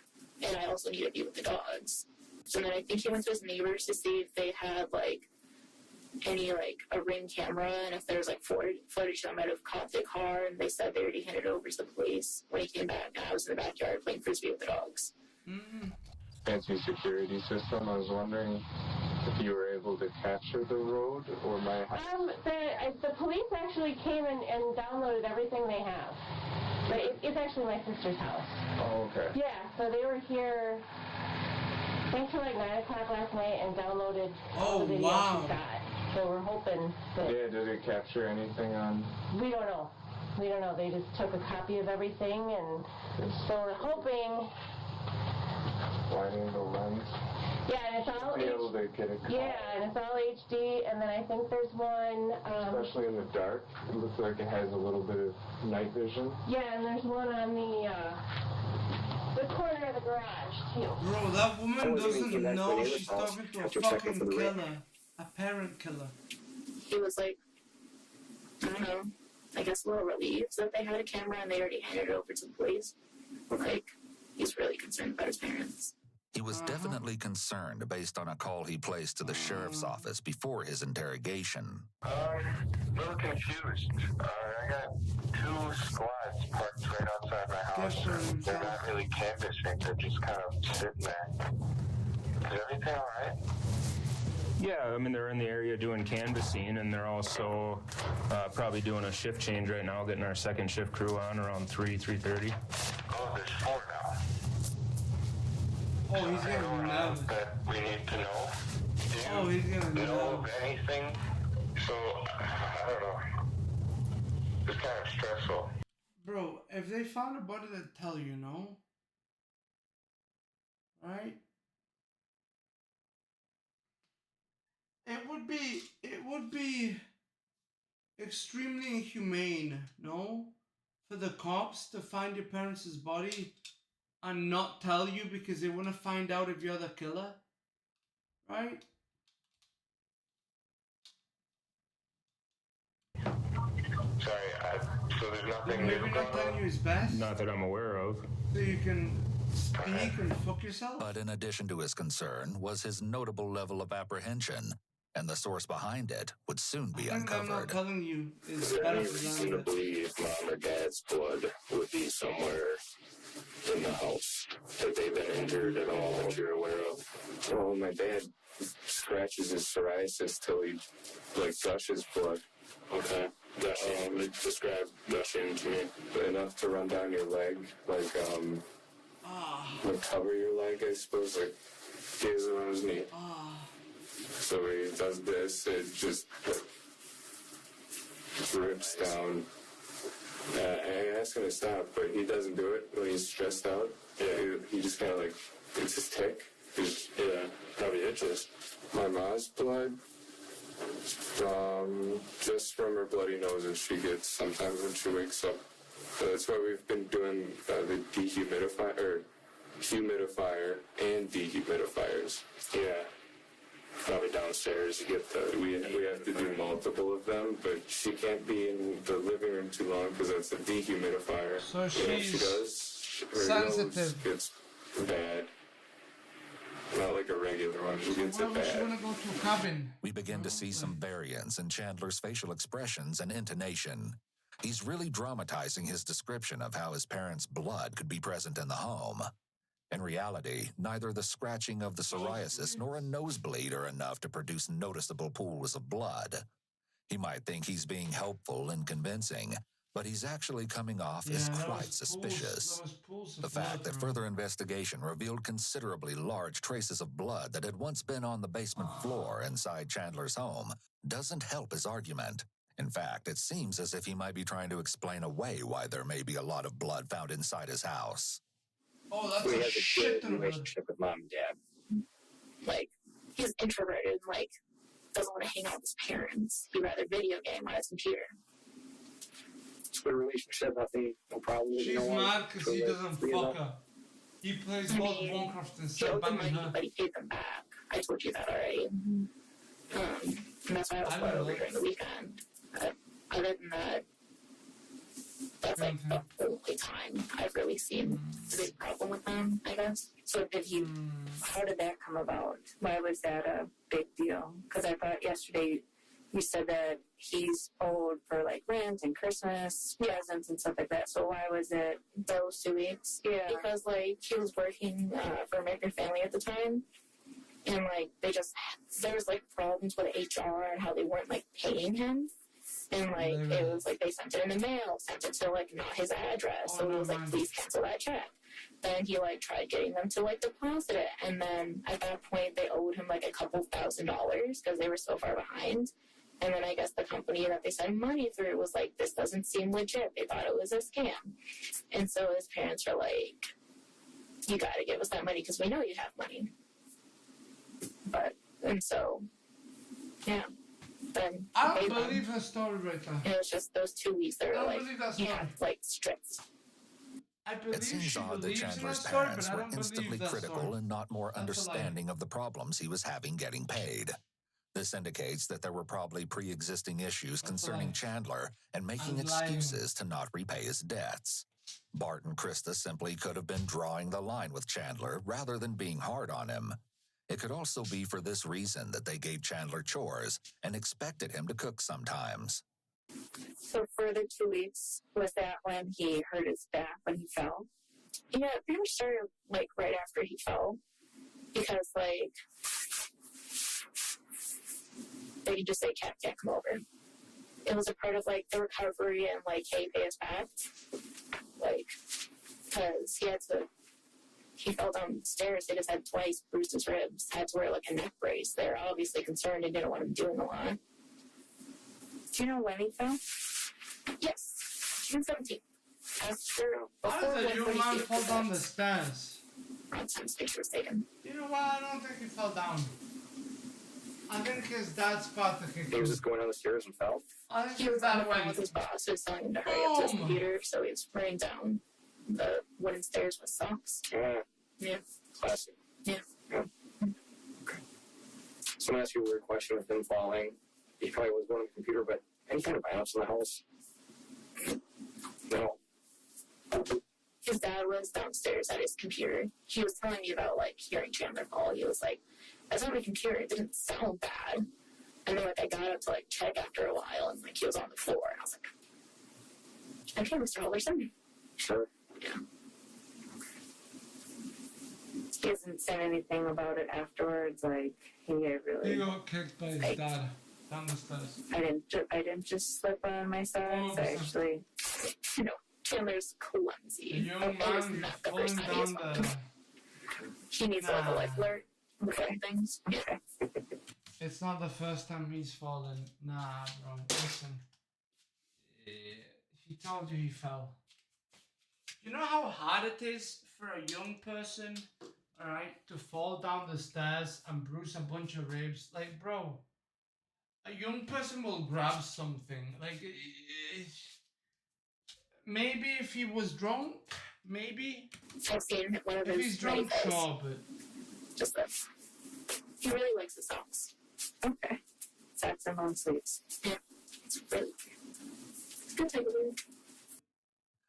and I also need to be with the dogs. So then I think he went to his neighbors to see if they had like any like a Ring camera and if there's like footage that might have caught the car, and they said they already handed it over to the police. When he came back, I was in the backyard playing frisbee with the dogs. Fancy security system. I was wondering if you were able to capture the road or my house. The police actually came and downloaded everything they have. But it's actually my sister's house. Oh, okay. Yeah, so they were here, I think, till like 9 o'clock last night and downloaded all the video she got. So we're hoping that... Yeah, did it capture anything on... We don't know. They just took a copy of everything, and so we're hoping... Wide angle lens? Yeah, and it's all... Be able to get it. Yeah, and it's all HD, and then I think there's one... Especially in the dark, it looks like it has a little bit of night vision. Yeah, and there's one on the the corner of the garage, too. Bro, that woman doesn't you guys know went in she's the house talking to a after checking fucking for the rape. killer. A parent killer. He was like, I don't know, I guess a little relieved that they had a camera and they already handed it over to the police. Like, he's really concerned about his parents. He was definitely concerned based on a call he placed to the sheriff's office before his interrogation. A little confused. I got 2 squads parked right outside my house. They're not really canvassing, they're just kind of sitting there. Is everything alright? Yeah, I mean, they're in the area doing canvassing, and they're also probably doing a shift change right now, getting our second shift crew on around 3:30. Oh, there's 4 now. Oh, he's getting nervous. That we need to know. Oh, he's getting Do you know of nervous. anything? So, I don't know. It's kind of stressful. Bro, if they found a body, they'd tell you, no? Right? It would be extremely inhumane, no? For the cops to find your parents' body and not tell you because they want to find out if you're the killer, right? Sorry, so there's nothing Maybe new not going telling on? you is best, Not that I'm aware of. so you can speak and fuck yourself. But in addition to his concern was his notable level of apprehension, and the source behind it would soon be I think I'm not uncovered. telling you is Is there better any than reason to that. believe mom or dad's blood would be somewhere in the house? That they've been injured at all that you're aware of? Well, my dad scratches his psoriasis till he, like, gushes blood. Okay. Gushing, describe gushing to me. Enough to run down your leg, like, like cover your leg, I suppose, like, he has it on his knee. So he does this, it just drips down. I ask him to stop, but he doesn't do it when he's stressed out. Yeah, he just kind of like, it's his tick. Yeah, probably itches. My mom's blood, just from her bloody noses she gets sometimes when she wakes up. So that's why we've been doing the humidifier and dehumidifiers. Yeah. Probably downstairs. You get the. We have to do multiple of them, but she can't be in the living room too long because that's a dehumidifier. So And if she she's does, her sensitive. nose gets bad. Not like a regular one. She gets Why it would she bad. want to go to a cabin? We begin to see some variance in Chandler's facial expressions and intonation. He's really dramatizing his description of how his parents' blood could be present in the home. In reality, neither the scratching of the psoriasis nor a nosebleed are enough to produce noticeable pools of blood. He might think he's being helpful and convincing, but he's actually coming off as quite suspicious. The fact that further investigation revealed considerably large traces of blood that had once been on the basement floor inside Chandler's home doesn't help his argument. In fact, it seems as if he might be trying to explain away why there may be a lot of blood found inside his house. Oh, that's We a have a shit good ton of blood. relationship with mom and dad. Like, he's introverted and, like, doesn't want to hang out with his parents. He'd rather video game on his computer. It's a good relationship, nothing, no problem. She's mad because he doesn't fuck her. He plays both Warcraft and He still owed them banging money, her. but he paid them back. I told you that already. And that's why I was I brought don't over know. during the weekend. Other than that, that's like the only time I've really seen a big problem with them, I guess. So how did that come about? Why was that a big deal? Because I thought yesterday you said that he's owed for like rent and Christmas presents and stuff like that. So why was it those 2 weeks? Yeah. Because, like, he was working for American Family at the time. And, like, there was, like, problems with HR and how they weren't, like, paying him. And, like, it was, like, they sent it in the mail, sent it to, like, not his address. So he was like, please cancel that check. Then he, like, tried getting them to, like, deposit it. And then at that point, they owed him, like, a couple $1,000s because they were so far behind. And then I guess the company that they sent money through was like, this doesn't seem legit. They thought it was a scam. And so his parents are like, you got to give us that money because we know you have money. And so, yeah. Then I don't believe her story right now. it was just those 2 weeks that I were don't like, believe that you story. have like strips. I believe It seems she odd that believes in Chandler's that story, parents but I were don't instantly believe that critical story. and not more That's a lie. understanding of the problems he was having getting paid. This indicates that there were probably pre-existing issues That's a concerning lie. Chandler and making I'm lying. excuses to not repay his debts. Bart and Krista simply could have been drawing the line with Chandler rather than being hard on him. It could also be for this reason that they gave Chandler chores and expected him to cook sometimes. So for the 2 weeks, was that when he hurt his back when he fell? Yeah, it pretty much started like right after he fell. Because like they could just say, Cat, come over. It was a part of like the recovery and like, hey, pay us back. Like, because he fell downstairs, hit his head twice, bruised his ribs, had to wear like a neck brace. They're obviously concerned and didn't want him doing a lot. Do you know when he fell? Yes, June 17th. How did the young man fall down the stairs? Around the time his picture was taken. You know what? I don't think he fell down. I think his dad spotted the kick. He was just going down the stairs and fell. I think He his was on the dad phone went. with his boss who was telling him to hurry up to his computer, so he was running down the wooden stairs with socks. Yeah. Classic. Yeah. Okay. So I'm gonna ask you a weird question with him falling. He probably was going on the computer, but any kind of violence in the house? No. His dad was downstairs at his computer. He was telling me about like hearing Chandler fall. He was like, I was on my computer, it didn't sound bad. And then like I got up to like check after a while and like he was on the floor and I was like, okay, Mr. Alderson. Sure. Yeah. He hasn't said anything about it afterwards, like he really. He got kicked by his dad down the stairs. I didn't just slip on my socks. I actually. You know, Chandler's clumsy. The young It was man not the falling first time he was down falling. He needs like a life alert with Okay. things. Yeah. It's not the first time he's fallen. Nah, bro. Listen. He told you he fell. You know how hard it is for a young person, alright, to fall down the stairs and bruise a bunch of ribs? Like, bro, a young person will grab something. Like, maybe if he was drunk, maybe. I've seen one of If his he's drunk, videos. sure, but. Just this. He really likes the socks. Okay. Socks and long sleeves. Yeah. It's really it's good type of weird.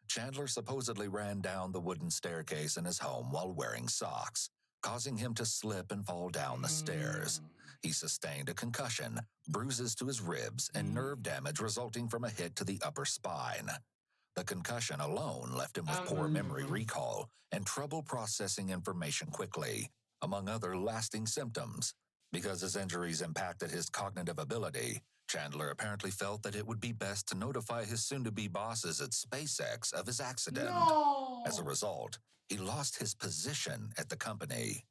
Chandler supposedly ran down the wooden staircase in his home while wearing socks, causing him to slip and fall down the stairs. He sustained a concussion, bruises to his ribs, and nerve damage resulting from a hit to the upper spine. The concussion alone left him with poor memory recall and trouble processing information quickly, among other lasting symptoms. Because his injuries impacted his cognitive ability, Chandler apparently felt that it would be best to notify his soon-to-be bosses at SpaceX of his accident. No! As a result, he lost his position at the company.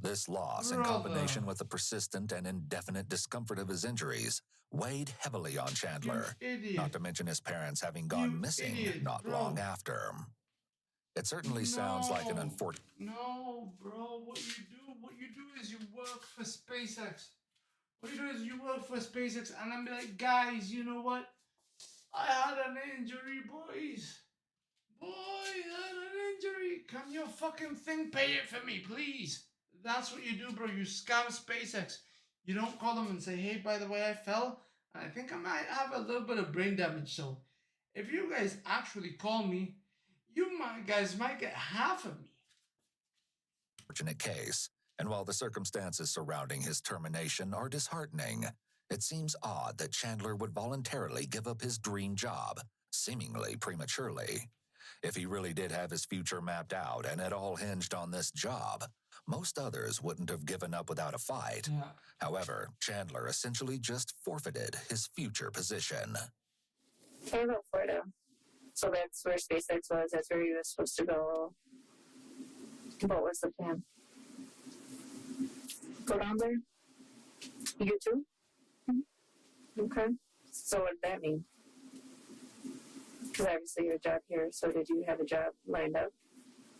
This loss, in Brother. combination with the persistent and indefinite discomfort of his injuries, weighed heavily on Chandler, You idiot. not to mention his parents having gone You missing idiot, not bro. long after. It certainly sounds like an unfortunate... No, bro. What you do is you work for SpaceX. What you do is you work for SpaceX, and I'm like, guys, you know what? I had an injury, boys. Boys, I had an injury. Can your fucking thing pay it for me, please? That's what you do, bro. You scam SpaceX. You don't call them and say, hey, by the way, I fell, and I think I might have a little bit of brain damage. So, if you guys actually call me, guys might get half of me. case, and while the circumstances surrounding his termination are disheartening, it seems odd that Chandler would voluntarily give up his dream job, seemingly prematurely. If he really did have his future mapped out and it all hinged on this job, most others wouldn't have given up without a fight. Yeah. However, Chandler essentially just forfeited his future position. What about Florida? So that's where SpaceX was. That's where he was supposed to go. What was the plan? Go down there? You too? Okay. So what did that mean? Because obviously you have a job here. So did you have a job lined up?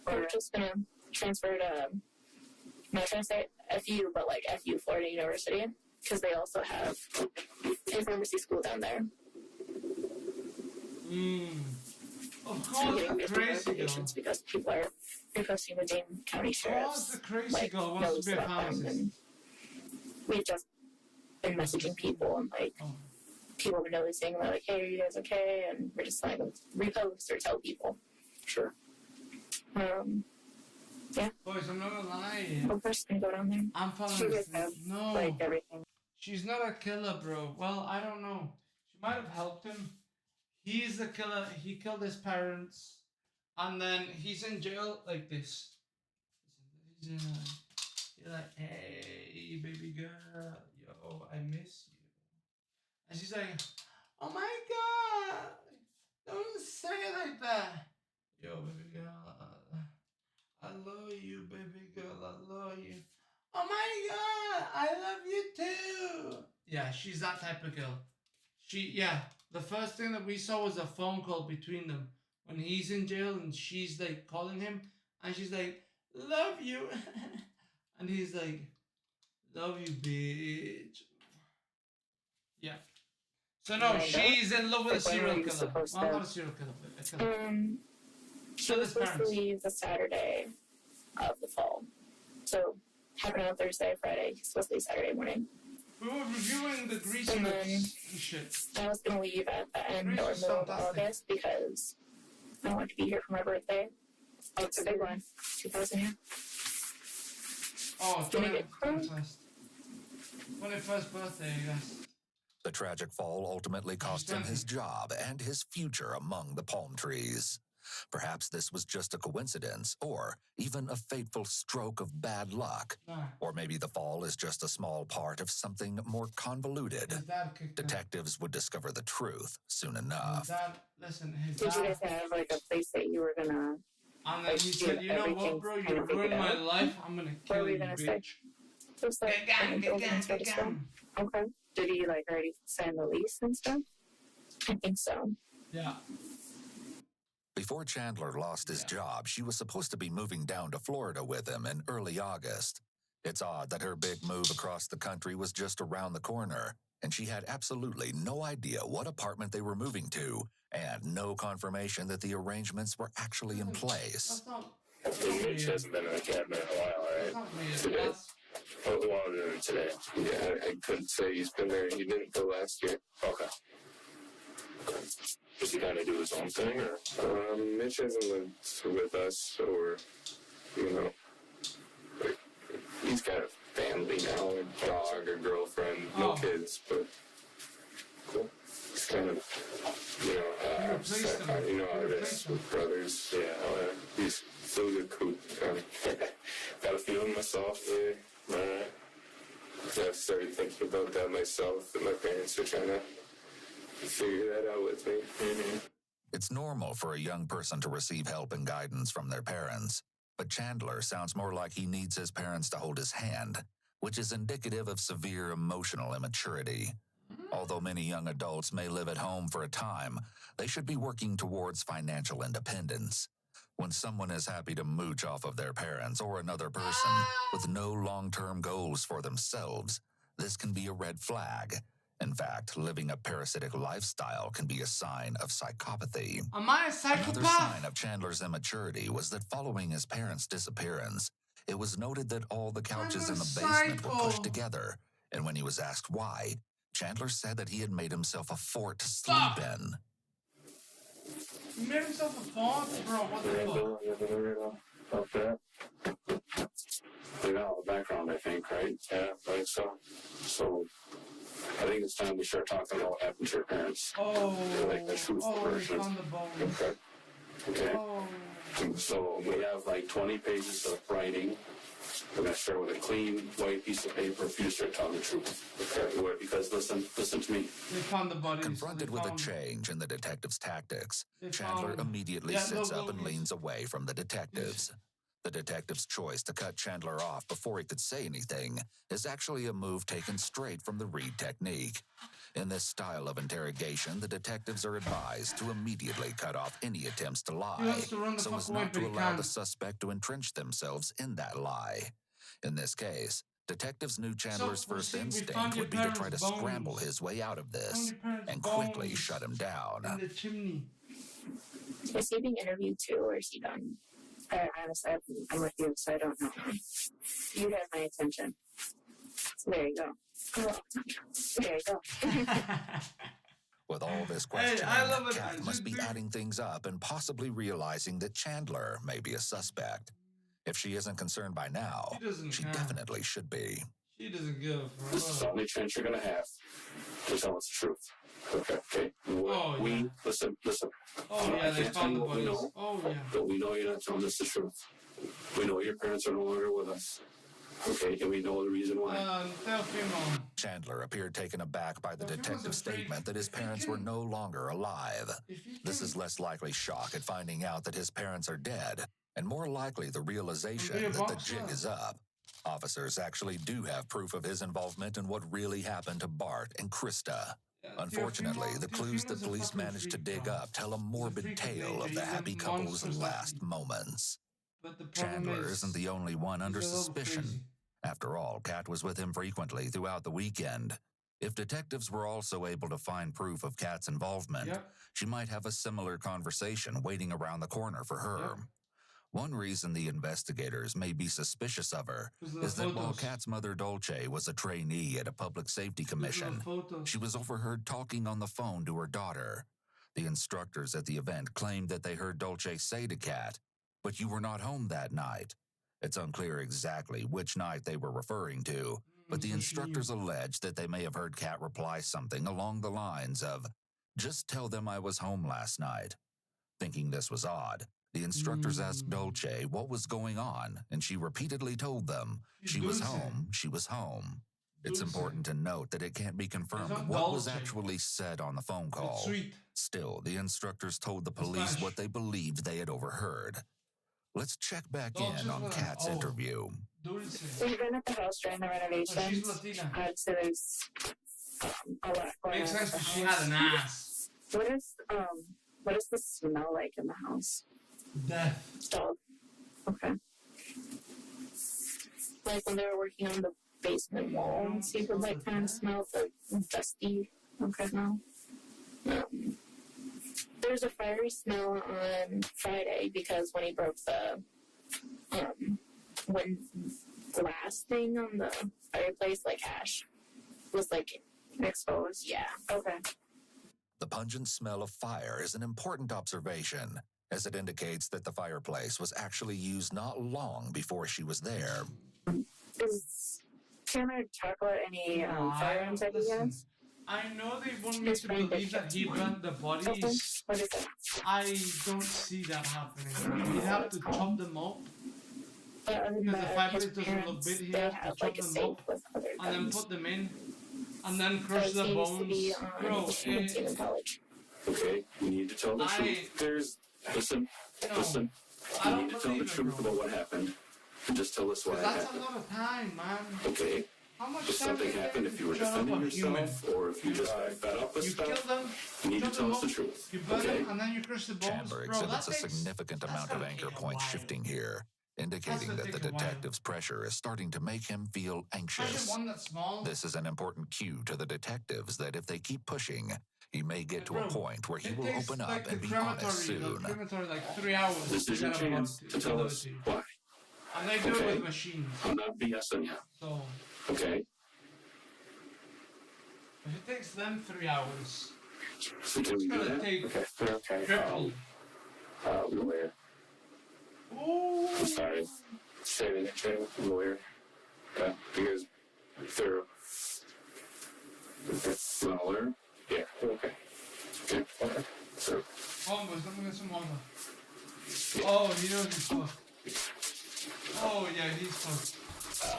Or we're just gonna transfer to, I'm not trying to say FU, but like FU Florida University, because they also have a pharmacy school down there. Of Call getting the 50 crazy girl. notifications because people are reposting the Dane County Call Sheriff's the crazy girl wants notes to be a about them, pharmacist. and we've just been messaging people and people have been noticing. They're like, "Hey, are you guys okay?" And we're just like repost or tell people. Sure. Yeah. Boys, I'm not gonna lie. Of course, can go down there. I'm following She this. just have No. everything. She's not a killer, bro. Well, I don't know. She might have helped him. He's the killer. He killed his parents. And then he's in jail like this. He's in you're like, hey, baby girl. Yo, I miss you. And she's like, oh my God. Don't say it like that. Yo, baby girl. I love you, baby girl. I love you. Oh my God, I love you too. Yeah, she's that type of girl. The first thing that we saw was a phone call between them when he's in jail and she's like calling him and she's like, love you. And he's like, love you, bitch. Yeah. So no, she's in love with a serial killer. Well, not a serial killer, but a killer. She was supposed to leave the Saturday of the fall. So happened on Thursday, Friday. He's supposed to leave Saturday morning. We were reviewing the grease and lips then and shit. I was gonna leave at the end Grease or is middle of fantastic. August because I want to be here for my birthday. Oh, it's a big one. 2,000 here. Oh, Gonna get crunk. 21st birthday, I guess. The tragic fall ultimately cost him his job and his future among the palm trees. Perhaps this was just a coincidence, or even a fateful stroke of bad luck. No. Or maybe the fall is just a small part of something more convoluted. His dad kicked him. Detectives would discover the truth soon His enough. dad, listen, his Did you dad. guys have like a place that you were gonna? And then he said, you know what, bro, you kind of ruined figured my out? life. I'm gonna What kill were you, you gonna say? bitch. Just like Get gun. Okay. Did he like already sign the lease and stuff? I think so. Yeah. Before Chandler lost his job, she was supposed to be moving down to Florida with him in early August. It's odd that her big move across the country was just around the corner, and she had absolutely no idea what apartment they were moving to, and no confirmation that the arrangements were actually in place. Mitch hasn't been in the cabinet in a while, right? Today. Well, today. Yeah, I couldn't say he's been there. He didn't go last year. Okay. Does he kind of do his own thing, or? Mitch hasn't lived with us, or, like, he's got a family now, a dog, a girlfriend, no kids, but cool. He's kind of, replaced him. how it is with brothers. Yeah, he's still a good coot. Got a feeling myself. Yeah, alright. I've started thinking about that myself, that my parents are trying to figure that out with me. Mm-hmm. It's normal for a young person to receive help and guidance from their parents, but Chandler sounds more like he needs his parents to hold his hand, which is indicative of severe emotional immaturity. Although many young adults may live at home for a time, they should be working towards financial independence. When someone is happy to mooch off of their parents or another person with no long-term goals for themselves, this can be a red flag. In fact, living a parasitic lifestyle can be a sign of psychopathy. Am I a psychopath? Another sign of Chandler's immaturity was that following his parents' disappearance, it was noted that all the couches in the basement were pushed together, and when he was asked why, Chandler said that he had made himself a fort to sleep in. He made himself a font, bro. What the fuck? Okay. They got all the background, I think, right? Yeah, I think so. So, I think it's time we start talking about what happened to your parents. Oh, Like the truthful version. on the bone. Okay. Oh. So, we have like 20 pages of writing. We're going to start with a clean, white piece of paper for you to start telling the truth. Okay? Because listen to me. They found the bodies. Confronted with a change in the detective's tactics, Chandler immediately sits up and leans away from the detectives. The detective's choice to cut Chandler off before he could say anything is actually a move taken straight from the Reed technique. In this style of interrogation, the detectives are advised to immediately cut off any attempts to lie, so as not to allow the suspect to entrench themselves in that lie. In this case, detectives knew Chandler's first instinct would be to try to scramble his way out of this and quickly shut him down. In the chimney. Is he being interviewed too, or is he done? Honestly, I'm with you, so I don't know. You have my attention. So there you go. Oh, There you go. With all this questioning, I love it. Kat must be adding things up and possibly realizing that Chandler may be a suspect. If she isn't concerned by now, she definitely should be. She doesn't give a fuck. This is the only chance you're gonna have to tell us the truth. Okay. Listen. Oh yeah, they can't tell found you the what we bodies. know, Oh yeah. but we know you're not telling us the truth. We know your parents are no longer with us. Okay, and we know the reason why. Tell Fimo. Chandler appeared taken aback by the detective's statement that his parents were no longer alive. This is less likely shock at finding out that his parents are dead, and more likely the realization that the jig is up. Officers actually do have proof of his involvement in what really happened to Bart and Krista. Unfortunately, the clues the police managed to dig up tell a morbid tale of the happy couple's last moments. Chandler isn't the only one under suspicion. After all, Kat was with him frequently throughout the weekend. If detectives were also able to find proof of Kat's involvement, she might have a similar conversation waiting around the corner for her. One reason the investigators may be suspicious of her is that while Kat's mother Dolce was a trainee at a public safety commission, she was overheard talking on the phone to her daughter. The instructors at the event claimed that they heard Dolce say to Kat, "But you were not home that night." It's unclear exactly which night they were referring to, but the instructors allege that they may have heard Kat reply something along the lines of, "Just tell them I was home last night." Thinking this was odd, the instructors asked Dolce what was going on, and she repeatedly told them she was home. It's important to note that it can't be confirmed what was actually said on the phone call. Still, the instructors told the police what they believed they had overheard. Let's check back in on Kat's interview. We've been at the house during the renovations. I'd say there's a lot going on. Makes sense because she had an ass. What does the smell like in the house? Death. Dog. Okay. like when they were working on the basement walls, you could like kind of smell the dusty smell. There's a fiery smell on Friday because when he broke the when glass thing on the fireplace, like ash, was like exposed. Yeah. Okay. The pungent smell of fire is an important observation, as it indicates that the fireplace was actually used not long before she was there. Can I talk about any firearms that he has? I know they want me to believe that he burnt the bodies. What is that? I don't see that happening. He'd have to chop them up. Because the fireplace doesn't look big, he'd have to chop them up and then put them in. And then crush the bones. Bro, okay, we need to tell the truth. Listen. You need to tell the truth about what happened. And just tell us what happened. That's a lot of time, man. Okay. How much If time something did happened, if you were defending yourself, or if you just got fed up with stuff, kill them, you need to tell us the truth. You burn them, and then you crush the bones. Chandler Bro, exhibits that a significant amount of anchor point shifting here, indicating that the detective's pressure is starting to make him feel anxious. One that's small. This is an important cue to the detectives that if they keep pushing, he may get to a point where he will open up and be honest soon. Like 3 hours. This is your chance to tell us why. And they do it with machines. I'm not BSing you. So, okay. if it takes them 3 hours, So can we it's do gonna that? take Okay. triple. Lawyer. Ooh. I'm sorry. Say that again, lawyer. Yeah, because they're. You want a lawyer? Yeah. Okay. Okay. So. Oh, but let me get some water. Oh, he knows he's fucked. Oh, yeah, he's fucked.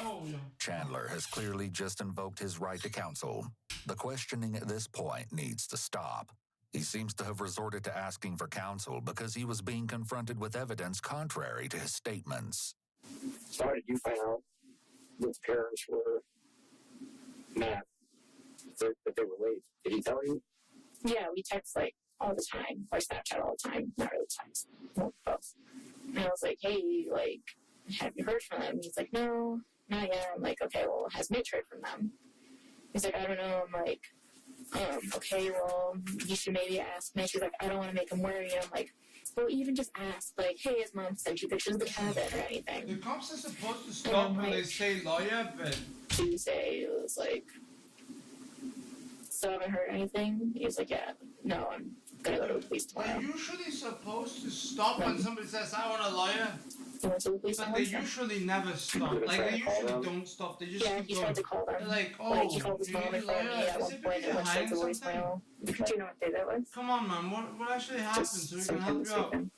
Oh, yeah. Chandler has clearly just invoked his right to counsel. The questioning at this point needs to stop. He seems to have resorted to asking for counsel because he was being confronted with evidence contrary to his statements. So how did you find out that the parents were not, that they were late? Did he tell you? Yeah, we text like all the time, or Snapchat all the time. Not really text, both. And I was like, hey, like, have you heard from them? He's like, no, not yet. I'm like, okay, well, has Mitch heard from them? He's like, I don't know. I'm like, okay, well, you should maybe ask me. She's like, I don't want to make him worry. I'm like, well, even just ask, like, hey, his mom sent you pictures of the cabin or anything. The cops are supposed to stop when they say lawyer, but Tuesday, it was like, so haven't heard anything? He was like, yeah, no, I'm gonna go to the police tomorrow. they're usually supposed to stop when somebody says, I want a lawyer. He went to the police But they usually never stop. Like, they usually don't stop. They just keep he going. tried to call them. They're like, oh, Like, he called his you mom need in a front of me lawyer? at Is one it point because and you're went hiding straight to something? voicemail. Do you know what day that was? Come on, man. What actually happened so we can sometime help this you out? weekend.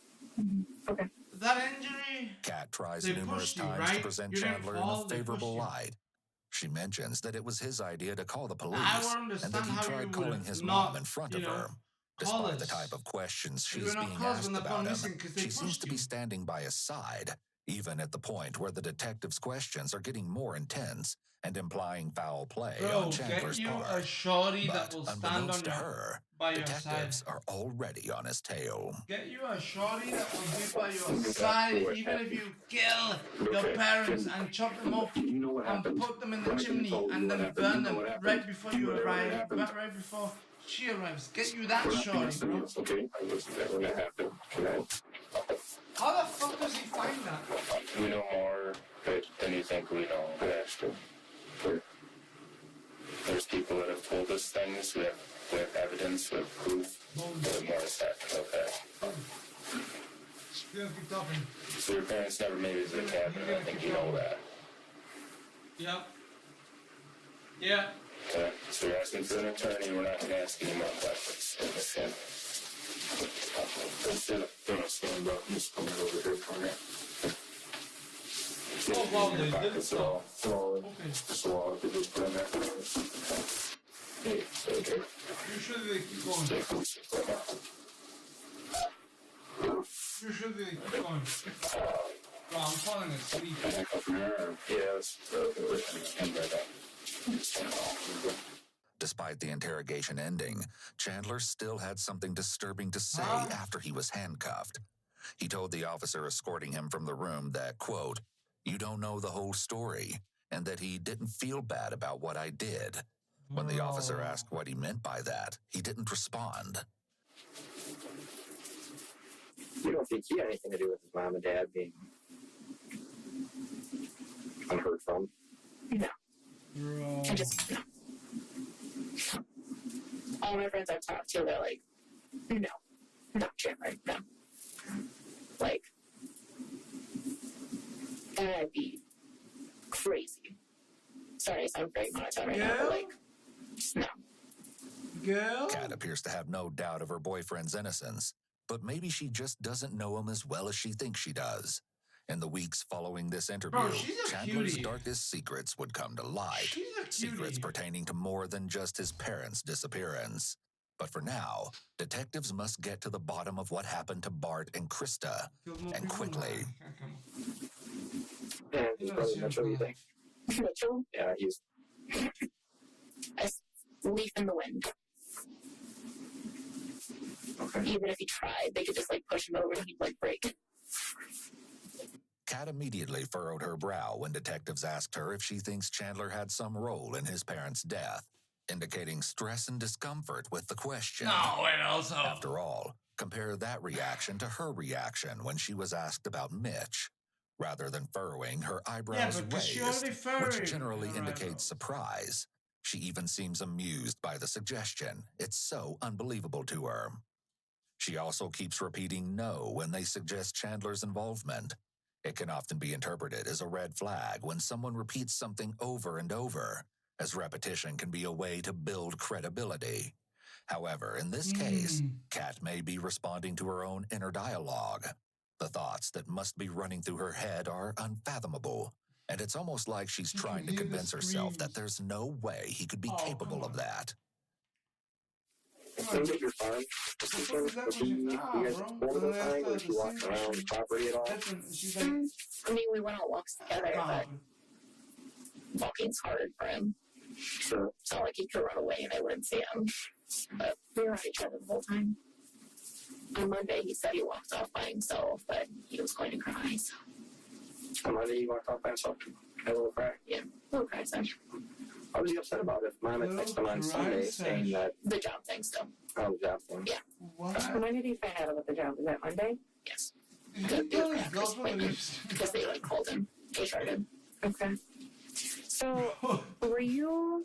Okay. That injury? Kat tries They numerous pushed you, times right? to present You didn't Chandler in fall, a they favorable pushed you. light. She mentions that it was his idea to call the police I would and understand that he how you tried would calling his not, mom in front you of know, her. call Despite the us. type of questions You she's were not being called asked when they've about gone him, missing 'cause they she seems pushed to you. be standing by his side, even at the point where the detective's questions are getting more intense and implying foul play Bro, on get Chandler's you part. a shorty that But will stand unbeknownst on to your, her, by your side. detectives are already on his tail. Get you a shorty that will be by your side even if you kill your parents and chop them up and put them in the chimney and then burn them right before you arrive, right before she arrives. Get you that shorty, bro. Okay, I was never gonna happen. How the fuck does he find that? We know more than you think we know, Ashton. There's people that have told us things. We have evidence, we have proof. We have more to say. Okay. Still keep talking. So your parents never made it to the cabin. I think you know that. Yeah. Yeah. Okay. So you're asking for an attorney. We're not going to ask any more questions. Understand? Don't stand up. Just come over here for me. Oh, wow, they did So, Okay. so I could just put in that. Hey, okay. Usually they keep going. Usually they keep going. Bro, I'm falling asleep. Yeah, it's Despite the interrogation ending, Chandler still had something disturbing to say after he was handcuffed. He told the officer escorting him from the room that, quote, "You don't know the whole story," and that he didn't feel bad about what I did. When the officer asked what he meant by that, he didn't respond. You don't think he had anything to do with his mom and dad being unheard from? No. Bro. I just, no. All my friends I've talked to, they're like, no, not Chandler, no. Like, that'd be crazy. Sorry, I sound very monotone right now, but like, just no. Girl? Kat appears to have no doubt of her boyfriend's innocence, but maybe she just doesn't know him as well as she thinks she does. In the weeks following this interview, Bro, she's a Chandler's cutie. darkest secrets would come to light. She's a cutie. Secrets pertaining to more than just his parents' disappearance. But for now, detectives must get to the bottom of what happened to Bart and Krista, and quickly. And his brother Mitchell, you think? Mitchell? Yeah, he's... A leaf in the wind. Okay. Even if he tried, they could just like push him over and he'd like break. Kat immediately furrowed her brow when detectives asked her if she thinks Chandler had some role in his parents' death, indicating stress and discomfort with the question. No, and also. After all, compare that reaction to her reaction when she was asked about Mitch. Rather than furrowing, her eyebrows because she raised, already furrowed which generally her indicates eyebrows. surprise. She even seems amused by the suggestion. It's so unbelievable to her. She also keeps repeating no when they suggest Chandler's involvement. It can often be interpreted as a red flag when someone repeats something over and over, as repetition can be a way to build credibility. However, in this case, Kat may be responding to her own inner dialogue. The thoughts that must be running through her head are unfathomable, and it's almost like she's trying to convince herself that there's no way he could be capable of that. Things at your farm, you guys told her thing, or she walked around the property at all? She's like, I mean, we went on walks together, but walking's hard for him. Sure. It's not like he could run away and I wouldn't see him. But we were on each other the whole time. On Monday, he said he walked off by himself, but he was going to cry, so. On Monday, you walked off by himself? Had a little cry? Yeah, a little cry session. What was he upset about it? Mom had texted him on Sunday saying that The job thing still. oh, the job thing. Yeah. What? When did he find out about the job? Was that Monday? Yes. Did he tell his girlfriend that he Because they like called him. HR did. Okay. So, were you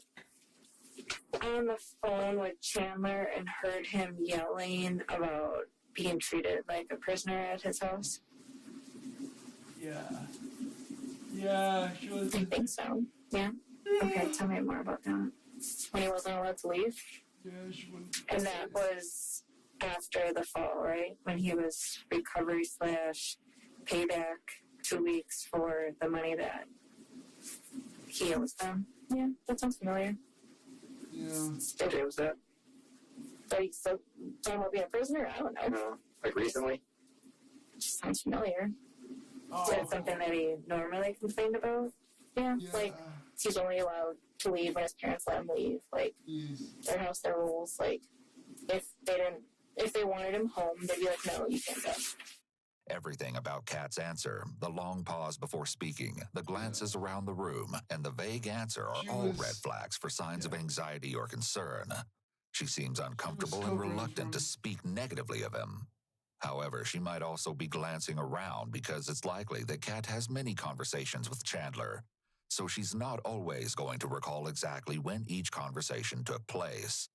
on the phone with Chandler and heard him yelling about being treated like a prisoner at his house? Yeah. Yeah, she was. I think so. Yeah? Okay, tell me more about that. When he wasn't allowed to leave? Yeah, she wouldn't. And that was after the fall, right? When he was recovery / payback 2 weeks for the money that he owes them. Yeah, that sounds familiar. Yeah. What day was that? But he's still talking about being a prisoner? I don't know. No, like recently? It just sounds familiar. Oh, Is that something that he normally complained about? Yeah, yeah. like he's only allowed to leave when his parents let him leave. Like Yes. their house, their rules. Like if they wanted him home, they'd be like, no, you can't go. Everything about Kat's answer, the long pause before speaking, the glances around the room, and the vague answer are all red flags for signs of anxiety or concern. She seems uncomfortable and reluctant to speak negatively of him. However, she might also be glancing around because it's likely that Kat has many conversations with Chandler, so she's not always going to recall exactly when each conversation took place.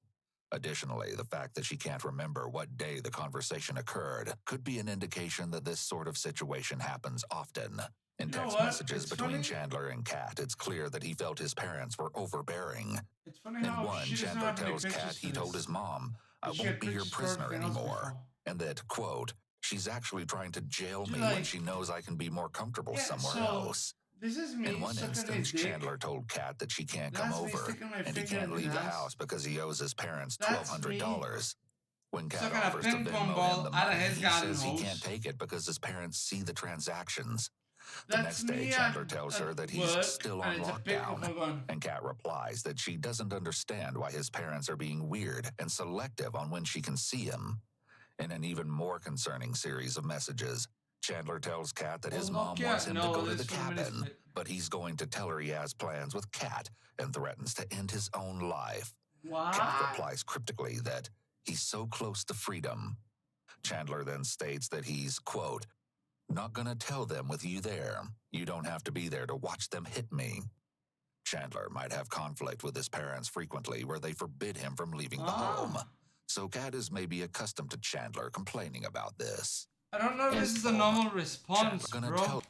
Additionally, the fact that she can't remember what day the conversation occurred could be an indication that this sort of situation happens often. In text messages between Chandler and Kat, it's clear that he felt his parents were overbearing. It's funny In how one, she doesn't Chandler have any tells pictures Kat for he told this. his mom, I She won't had be your pictures for prisoner everything else anymore. before. And that, quote, she's actually trying to jail me Like- when she knows I can be more comfortable Yeah, somewhere so else. this is me In one sucking instance, his dick. Chandler told Kat that she can't come That's me over, sticking my and he finger can't in leave the his ass. house because he owes his parents That's $1,200. When Kat sucking a offers to ping pong Venmo ball him the out of money, his he garden says he hose. can't take it because his parents see the transactions. The That's next day, me Chandler at- tells at her that he's work, still and on it's a ping pong lockdown, gun. and Kat replies that she doesn't understand why his parents are being weird and selective on when she can see him. In an even more concerning series of messages, Chandler tells Kat that his mom wants him to go to the cabin, but he's going to tell her he has plans with Kat and threatens to end his own life. What? Kat replies cryptically that he's so close to freedom. Chandler then states that he's, quote, not gonna tell them with you there. You don't have to be there to watch them hit me. Chandler might have conflict with his parents frequently where they forbid him from leaving the home. So Kat is maybe accustomed to Chandler complaining about this. I don't know if this is a normal response, Chandler gonna bro. tell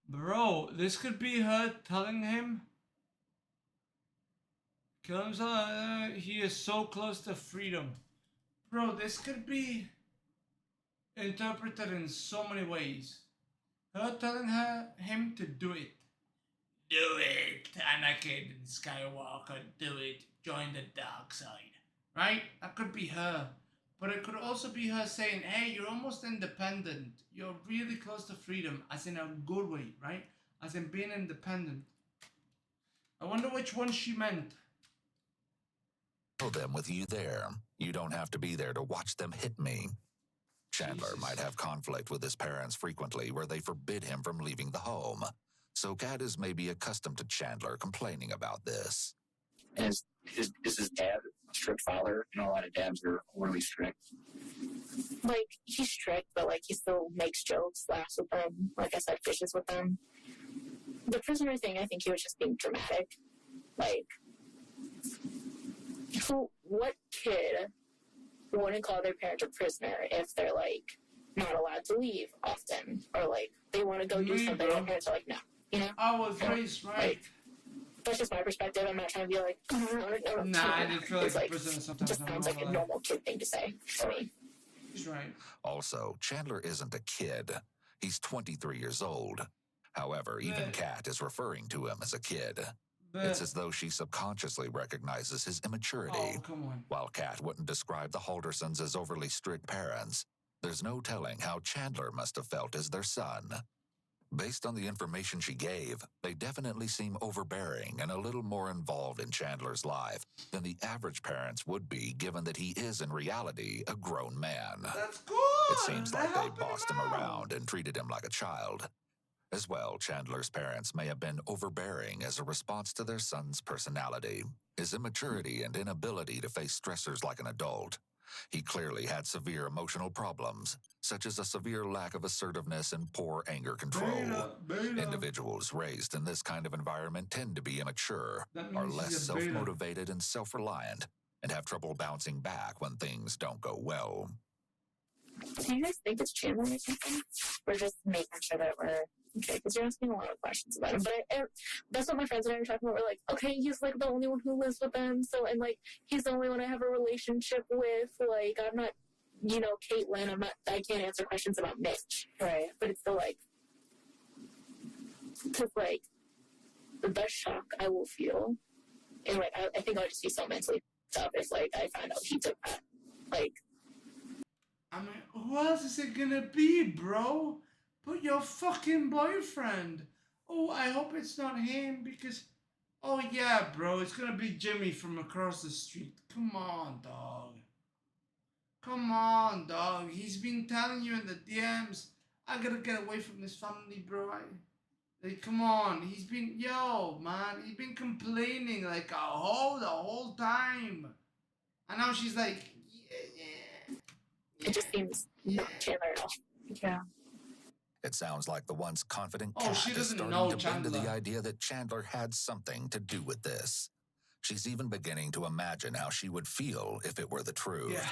Bro, this could be her telling him. Kill himself. He is so close to freedom. Bro, this could be interpreted in so many ways. Her telling him to do it. Do it, Anakin Skywalker, do it. Join the dark side. Right? That could be her. But it could also be her saying, hey, you're almost independent. You're really close to freedom, as in a good way, right? As in being independent. I wonder which one she meant. them with you there. You don't have to be there to watch them hit me. Chandler might have conflict with his parents frequently where they forbid him from leaving the home. So Kat is maybe accustomed to Chandler complaining about this. Is his dad a strict father? You know, a lot of dads are overly strict. Like, he's strict, but, like, he still makes jokes, laughs with them. Like I said, fishes with them. The prisoner thing, I think he was just being dramatic. Like, what kid wouldn't call their parent a prisoner if they're, like, not allowed to leave often? Or, like, they want to go do something and their parents are like, no. You know? I was raised right. Like, that's just my perspective. I'm not trying to be like, no. Nah, I didn't feel like It's a prisoner sometimes. just sounds like a normal kid thing to say to me. He's right. Also, Chandler isn't a kid. He's 23 years old. However, even Kat is referring to him as a kid. It's as though she subconsciously recognizes his immaturity. Oh, come on. While Kat wouldn't describe the Haldersons as overly strict parents, there's no telling how Chandler must have felt as their son. Based on the information she gave, they definitely seem overbearing and a little more involved in Chandler's life than the average parents would be, given that he is in reality a grown man. That's good. It seems like they bossed him around and treated him like a child. As well, Chandler's parents may have been overbearing as a response to their son's personality, his immaturity and inability to face stressors like an adult. He clearly had severe emotional problems, such as a severe lack of assertiveness and poor anger control. Individuals raised in this kind of environment tend to be immature, are less self-motivated and self-reliant, and have trouble bouncing back when things don't go well. Do you guys think it's Chandler or something? We're just making sure that we're okay, because you're asking a lot of questions about him. But that's what my friends and I were talking about. We're like, okay, he's like the only one who lives with them, so, and like, he's the only one I have a relationship with. Like, I'm not, you know, Caitlin, I can't answer questions about Mitch. Right. But it's still like, because like, the shock I will feel, and like, I think I'll just be so mentally up if like I find out he took that. Like, I mean, who else is it gonna be, bro? But your fucking boyfriend. Oh, I hope it's not him because, oh yeah, bro, it's gonna be Jimmy from across the street. Come on, dog. Come on, dog. He's been telling you in the DMs, I gotta get away from this family, bro. Like, come on. He's been, yo, man, he's been complaining like the whole time. And now she's like, yeah. It just seems not Chandler at all. Yeah. It sounds like the once confident Oh, Kat she is doesn't starting know to bend to the Chandler. idea that Chandler had something to do with this. She's even beginning to imagine how she would feel if it were the truth. Yeah.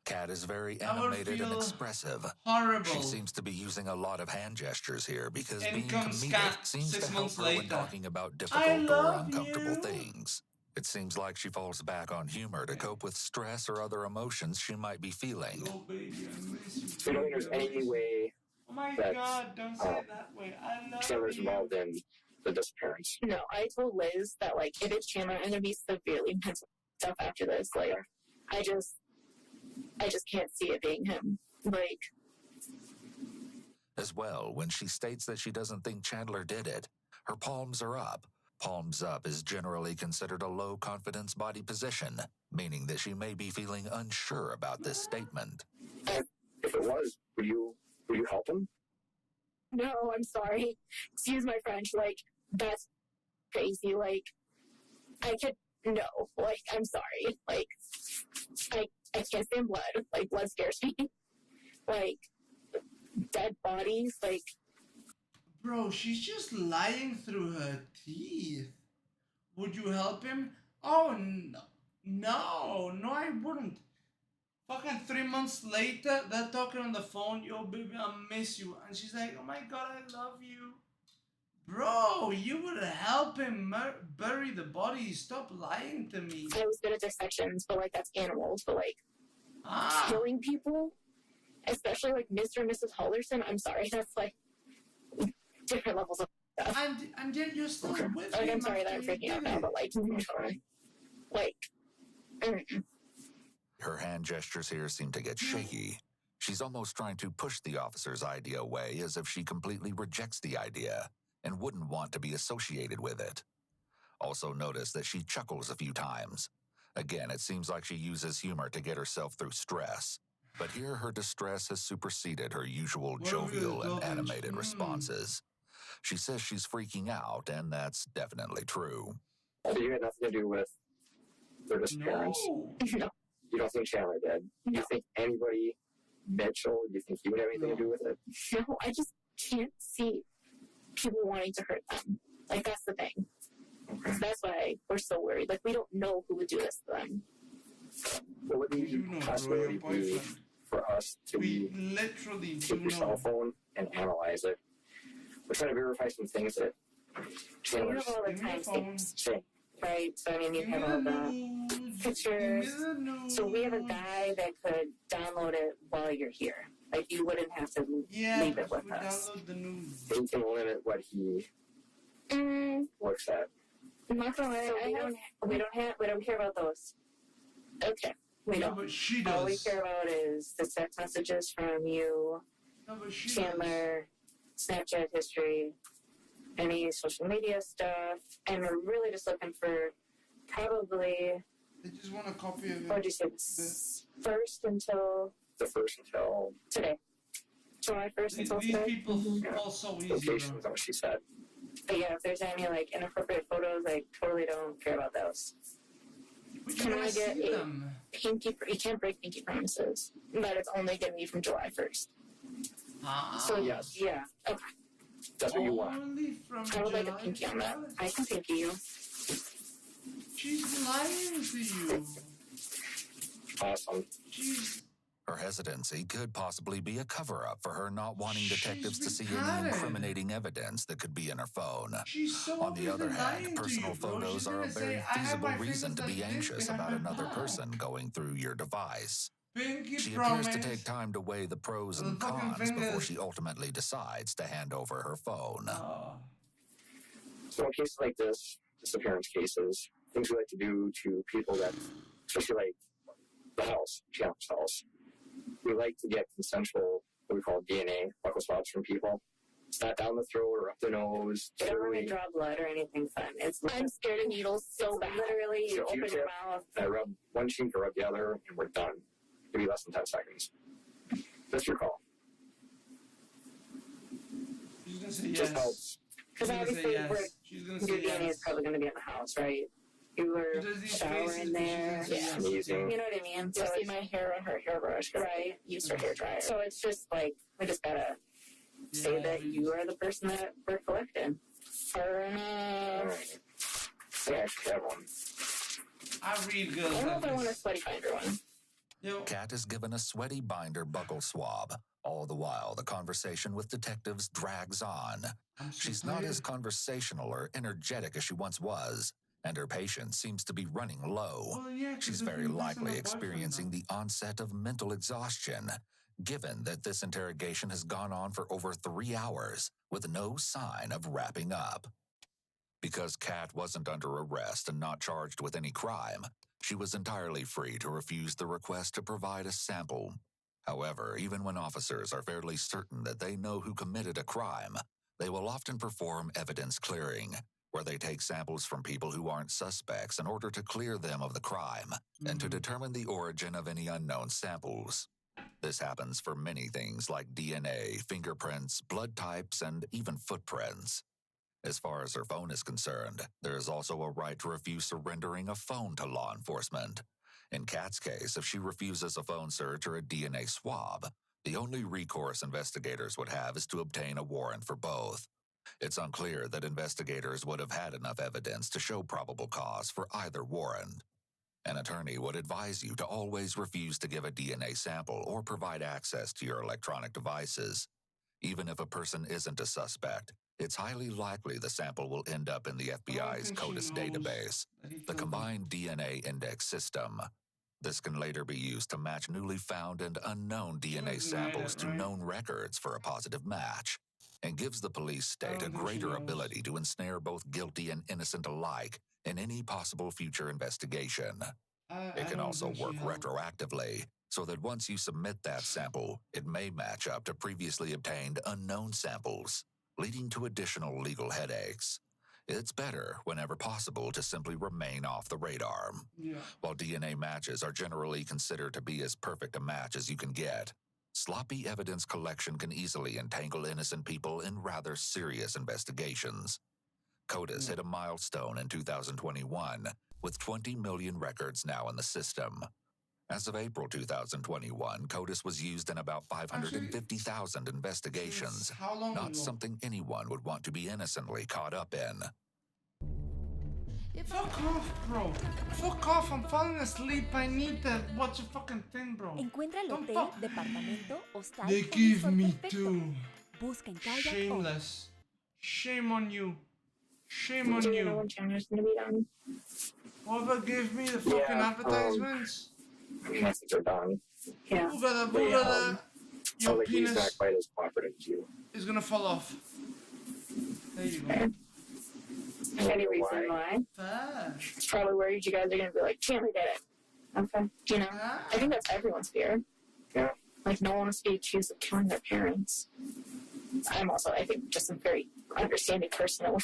Kat is very I would animated and feel expressive. horrible. She seems to be using a lot of hand gestures here because In being comes comedic Kat seems 6 to help months her when later. talking about I difficult or love uncomfortable you. things. It seems like she falls back on humor to cope with stress or other emotions she might be feeling. Oh, baby, I miss you. So you don't think there's any way Oh my that, God, don't say it that way. I love Chandler's you. involved in the disappearance? No, I told Liz that like if it's Chandler, I'm gonna be severely mental stuff after this. Like, I just can't see it being him. Like, As well, when she states that she doesn't think Chandler did it, her palms are up. Palms up is generally considered a low confidence body position, meaning that she may be feeling unsure about this statement. If it was, would you help him? no, I'm sorry. Excuse my French. Like, that's crazy. Like, I could no. Like, I'm sorry. Like, I can't stand blood. Like, blood scares me. Like, dead bodies. Like, Bro, she's just lying through her teeth. Would you help him? Oh, no, I wouldn't. Fucking 3 months later, they're talking on the phone. Yo, baby, I miss you. And she's like, oh my God, I love you. Bro, you would help him bury the body. Stop lying to me. I was good at dissections, but like, that's animals. But like, killing people, especially like Mr. and Mrs. Hallerson, I'm sorry, that's like different levels of stuff. And yet you're still with Like, him. I'm sorry that I'm after you freaking out did now, it. but like, Her hand gestures here seem to get shaky. She's almost trying to push the officer's idea away as if she completely rejects the idea and wouldn't want to be associated with it. Also notice that she chuckles a few times. Again, it seems like she uses humor to get herself through stress. But here her distress has superseded her usual jovial and animated responses. She says she's freaking out, and that's definitely true. So you had nothing to do with their disappearance? No. You don't think Chandler did? No. You think anybody, Mitchell, you think he would have anything to do with it? No, I just can't see people wanting to hurt them. Like, that's the thing. Okay. That's why we're so worried. Like, we don't know who would do this to them. What would the possibility be for us to literally take your cell phone and analyze it? We're trying to verify some things that So you have all the timestamps, right? So, I mean, you have all the pictures. So we have a guy that could download it while you're here. Like, you wouldn't have to leave it with us. And you can limit what he looks at. Not gonna lie, we don't care about those. Okay. We don't. But she All we does. care about is the text messages from you, No, but she Chandler, Snapchat history, any social media stuff, and we're really just looking for probably. They just want a copy of it. What would you say? The first until today. July 1st until These today. people fall so easy, Location bro. is what she said. But yeah, if there's any like inappropriate photos, I totally don't care about those. But you Can want I to get see a them. pinky? You can't break pinky promises, but it's only going to be from July 1st. Ah, So yes. yeah, okay. That's what you want. only from I would like a July pinky on that. 1st. I can pinky you. She's lying to you. Awesome. She's Her hesitancy could possibly be a cover-up for her not wanting detectives to see retarded. any incriminating evidence that could be in her phone. She's so On the other obviously lying hand, to personal you, bro. photos She's are a gonna very say, "I have feasible my reason to fingers be like this anxious behind about my another back." person going through your device. Pinky She promise. appears to take time to weigh the pros The and fucking cons before fingers. she ultimately decides to hand over her phone. So in cases like this, disappearance cases, things we like to do to people that, especially like the house, Champ's house, we like to get consensual, what we call DNA, buccal swabs from people. It's not down the throat or up the nose. I don't want to draw blood or anything fun. I'm scared of needles so bad. Literally, you open your mouth. I rub one cheek or rub the other, and we're done. Maybe less than 10 seconds. That's your call. She's gonna say Just yes. helps. Because She's gonna say obviously, yes. She's gonna your say DNA yes. is probably going to be in the house, right? You were She does these showering faces, there. but she's Yeah. gonna say yes. Amazing. You know what I mean? So You'll see it's, my hair on her hairbrush, right. Use her hair dryer. So it's just like, we just got to say Yeah, that we you are the person that we're collecting. Fair enough. I actually have one. I read I girls don't know like if I want a this. sweaty binder one. Yo, Kat is given a sweaty binder buccal swab. All the while, the conversation with detectives drags on. I'm so She's not tired. as conversational or energetic as she once was, and her patience seems to be running low. Well, yeah, 'cause She's the very thing is, I'm likely a boyfriend experiencing now. the onset of mental exhaustion, given that this interrogation has gone on for over 3 hours with no sign of wrapping up. Because Kat wasn't under arrest and not charged with any crime, she was entirely free to refuse the request to provide a sample. However, even when officers are fairly certain that they know who committed a crime, they will often perform evidence clearing, where they take samples from people who aren't suspects in order to clear them of the crime and to determine the origin of any unknown samples. This happens for many things like DNA, fingerprints, blood types, and even footprints. As far as her phone is concerned, there is also a right to refuse surrendering a phone to law enforcement. In Kat's case, if she refuses a phone search or a DNA swab, the only recourse investigators would have is to obtain a warrant for both. It's unclear that investigators would have had enough evidence to show probable cause for either warrant. An attorney would advise you to always refuse to give a DNA sample or provide access to your electronic devices. Even if a person isn't a suspect, it's highly likely the sample will end up in the FBI's think she CODIS knows database, that he the killed him. Combined DNA Index System. This can later be used to match newly found and unknown DNA was samples mad to at, right? known records for a positive match, and gives the police state a don't think she greater knows. ability to ensnare both guilty and innocent alike in any possible future investigation. It can also work retroactively, so that once you submit that sample, it may match up to previously obtained unknown samples, leading to additional legal headaches. It's better, whenever possible, to simply remain off the radar. Yeah. While DNA matches are generally considered to be as perfect a match as you can get, sloppy evidence collection can easily entangle innocent people in rather serious investigations. CODIS hit a milestone in 2021, with 20 million records now in the system. As of April 2021, CODIS was used in about 550,000 investigations, How long not ago? something anyone would want to be innocently caught up in. Fuck off, bro. Fuck off. I'm falling asleep. I need to watch a fucking thing, bro. Encuentra el Don't hotel, fuck. departamento, hostal They o give resort me perfecto. two. Busca en kayak o Shameless. Shame on you. Shame on Do you know you. when Chandler's going to be done? Whoever gave me the fucking advertisements. I mean, I think they're done. Yeah. Who better, They, your sounds like he's not penis quite as cooperative as you. is gonna fall off. There you go. Any reason why? Fuck. It's probably worried you guys are going to be like, Chandler did it. Okay. You know, I think that's everyone's fear. Yeah. Like, no one wants to be accused of killing their parents. I'm also, I think, just a very understanding person that will,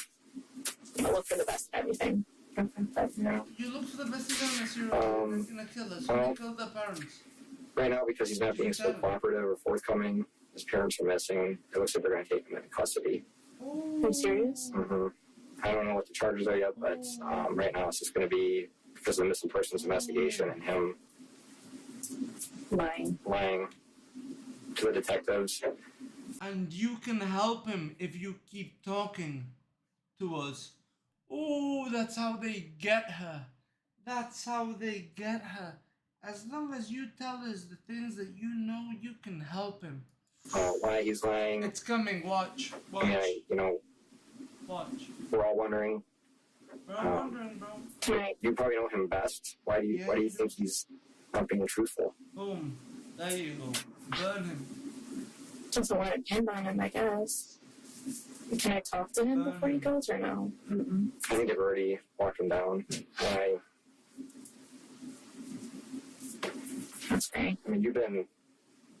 you know, look for the best in everything. But, Yeah. You look for the best of them as you're gonna kill us. well, You kill the parents. Right now, because he's not being so cooperative or forthcoming, his parents are missing. It looks like they're going to take him into custody. Are you serious? Mm-hmm. I don't know what the charges are yet, but right now it's just going to be because of the missing persons investigation and him lying to the detectives. And you can help him if you keep talking to us. Oh, that's how they get her. That's how they get her. As long as you tell us the things that you know, you can help him. Oh, why he's lying? It's coming. Watch. I mean, Watch. we're all wondering. We're all wondering, bro. You probably know him best. Why do you think he's not being truthful? Boom. There you go. Burn him. Doesn't want to depend on him, I guess. Can I talk to him before he goes or no? Mm-mm. I think I've already walked him down. That's great. I mean, you've been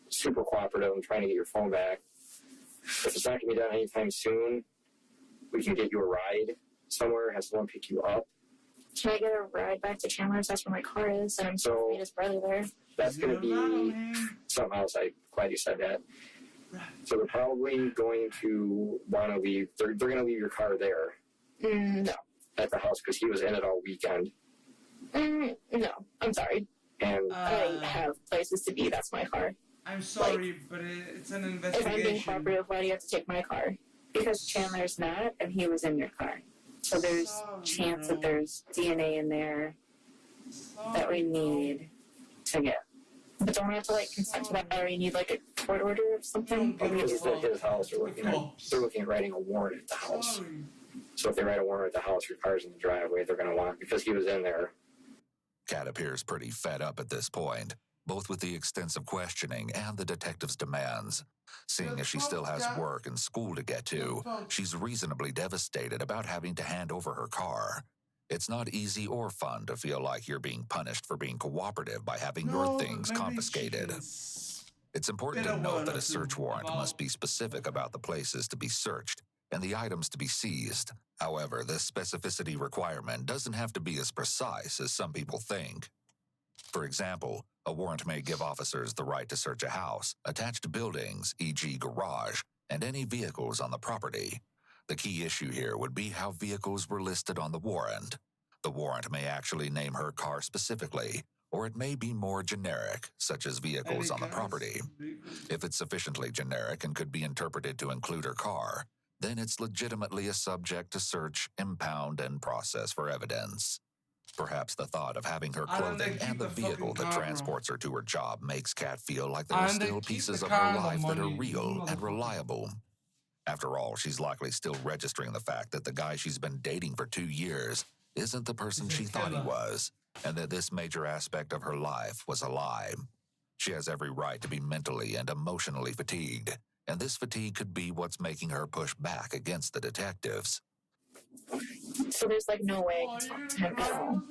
super cooperative in trying to get your phone back. If it's not going to be done anytime soon, we can get you a ride somewhere, have someone pick you up. Can I get a ride back to Chandler's? That's where my car is, and I'm supposed to meet his brother there. That's going to be something else. I'm glad you said that. So they're probably going to want to leave. They're going to leave your car there. No. At the house because he was in it all weekend. No, I'm sorry. And I have places to be. That's my car. I'm sorry, but it's an investigation. If I'm being cooperative, why do you have to take my car? Because Chandler's not, and he was in your car. So there's chance that there's DNA in there that we need to get. But don't we have to consent to that, or you need a court order or something? Because it's at his house. They're looking at writing a warrant at the house. So if they write a warrant at the house, your car's in the driveway, they're going to want, because he was in there. Kat appears pretty fed up at this point, both with the extensive questioning and the detective's demands. Seeing as she still has work and school to get to, she's reasonably devastated about having to hand over her car. It's not easy or fun to feel like you're being punished for being cooperative by having your things confiscated. It's important to note that a search warrant must be specific about the places to be searched and the items to be seized. However, this specificity requirement doesn't have to be as precise as some people think. For example, a warrant may give officers the right to search a house, attached buildings, e.g. garage, and any vehicles on the property. The key issue here would be how vehicles were listed on the warrant. The warrant may actually name her car specifically, or it may be more generic, such as vehicles on the property. If it's sufficiently generic and could be interpreted to include her car, then it's legitimately a subject to search, impound, and process for evidence. Perhaps the thought of having her clothing and the vehicle that transports her to her job makes Kat feel like there are still pieces of her life that are real and reliable. After all, she's likely still registering the fact that the guy she's been dating for 2 years isn't the person she thought he was, and that this major aspect of her life was a lie. She has every right to be mentally and emotionally fatigued, and this fatigue could be what's making her push back against the detectives. So there's no way I can talk to him at all.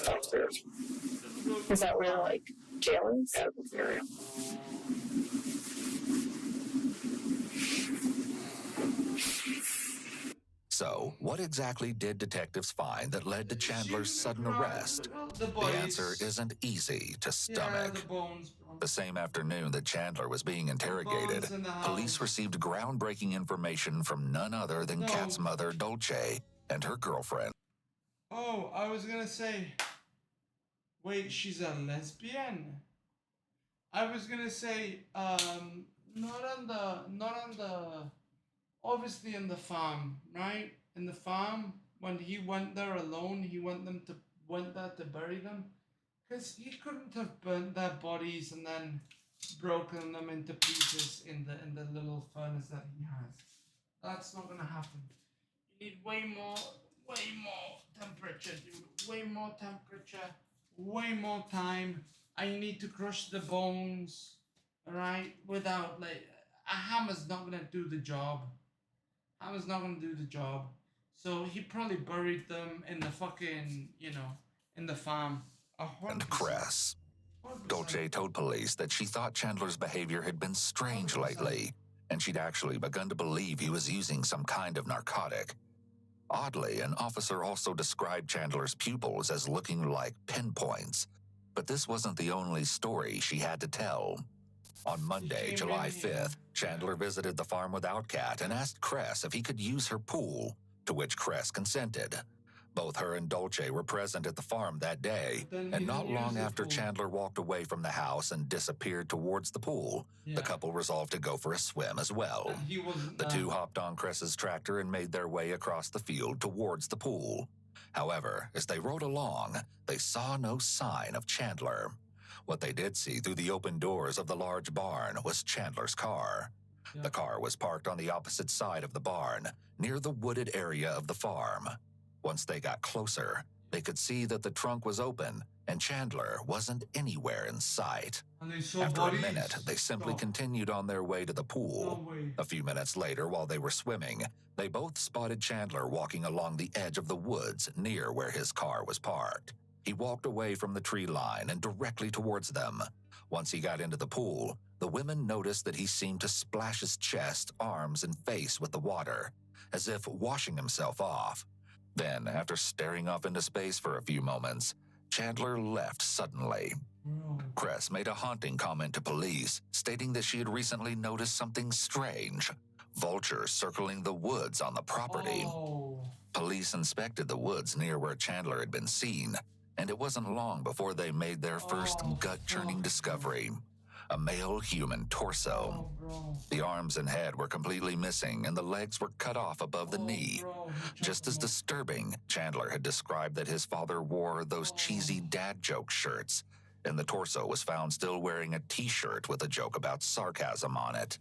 Downstairs. Is that where jail is? Yeah, that's the area. So, what exactly did detectives find that led to Chandler's sudden arrest? The answer isn't easy to stomach. The same afternoon that Chandler was being interrogated, police received groundbreaking information from none other than Kat's mother, Dolce, and her girlfriend. Oh, I was gonna say, wait, she's a lesbian? I was gonna say, not on the, obviously in the farm, right? In the farm, when he went there alone, he went there to bury them. Because he couldn't have burnt their bodies and then broken them into pieces in the little furnace that he has. That's not gonna happen. You need way more temperature, dude. Way more temperature, way more time. And you need to crush the bones, alright? Without, a hammer's not gonna do the job. Hammer's not gonna do the job. So he probably buried them in the fucking, in the farm. And Cress. Dolce told police that she thought Chandler's behavior had been strange lately, and she'd actually begun to believe he was using some kind of narcotic. Oddly, an officer also described Chandler's pupils as looking like pinpoints, But this wasn't the only story she had to tell. On Monday, July 5th, Chandler visited the farm without Kat and asked Cress if he could use her pool, to which Cress consented. Both her and Dolce were present at the farm that day, and not long after Chandler walked away from the house and disappeared towards the pool, the couple resolved to go for a swim as well. The two hopped on Cress's tractor and made their way across the field towards the pool. However, as they rode along, they saw no sign of Chandler. What they did see through the open doors of the large barn was Chandler's car. The car was parked on the opposite side of the barn, near the wooded area of the farm. Once they got closer, they could see that the trunk was open and Chandler wasn't anywhere in sight. After a minute, they simply continued on their way to the pool. A few minutes later, while they were swimming, they both spotted Chandler walking along the edge of the woods near where his car was parked. He walked away from the tree line and directly towards them. Once he got into the pool, the women noticed that he seemed to splash his chest, arms, and face with the water, as if washing himself off. Then, after staring off into space for a few moments, Chandler left suddenly. Cress made a haunting comment to police, stating that she had recently noticed something strange: vultures circling the woods on the property. Police inspected the woods near where Chandler had been seen, and it wasn't long before they made their first gut-churning discovery: a male human torso. The arms and head were completely missing, and the legs were cut off above the knee. Just as disturbing, Chandler had described that his father wore those cheesy dad joke shirts, and the torso was found still wearing a t-shirt with a joke about sarcasm on it.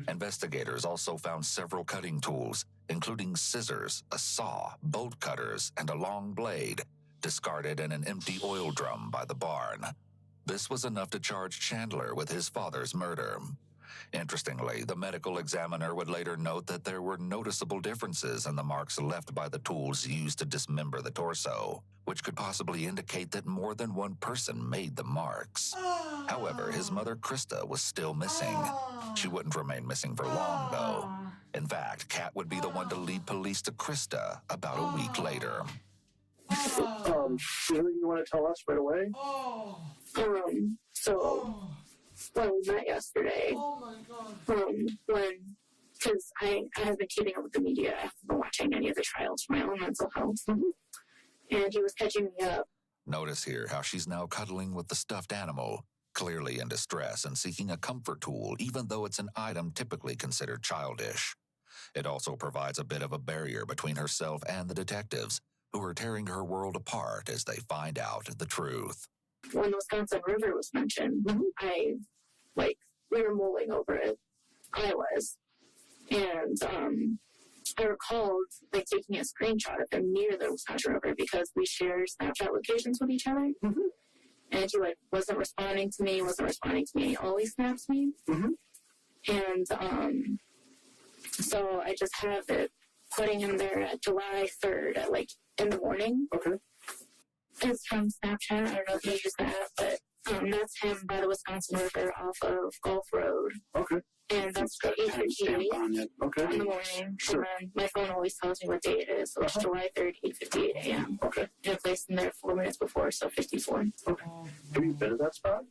Investigators also found several cutting tools, including scissors, a saw, bolt cutters, and a long blade, discarded in an empty oil drum by the barn. This was enough to charge Chandler with his father's murder. Interestingly, the medical examiner would later note that there were noticeable differences in the marks left by the tools used to dismember the torso, which could possibly indicate that more than one person made the marks. However, his mother, Krista, was still missing. She wouldn't remain missing for long, though. In fact, Kat would be the one to lead police to Krista about a week later. Anything you want to tell us right away? When we met yesterday, because I have been keeping up with the media, I haven't been watching any of the trials for my own mental health, and he was catching me up. Notice here how she's now cuddling with the stuffed animal, clearly in distress and seeking a comfort tool, even though it's an item typically considered childish. It also provides a bit of a barrier between herself and the detectives, who are tearing her world apart as they find out the truth. When the Wisconsin River was mentioned, we were mulling over it. I was. And I recalled taking a screenshot of him near the Wisconsin River because we share Snapchat locations with each other. And he wasn't responding to me. He always snaps me. And so I just have it putting him there at July 3rd at in the morning. Okay. It's from Snapchat. I don't know if you use that, but that's him by the Wisconsin River off of Gulf Road. Okay. And that's the 8:58 okay. in the morning. Sure. And then my phone always tells me what day it is. So it's July 3rd, 8:58 a.m. Okay. And I placed him there 4 minutes before, so 54. Okay. Have you been to that spot?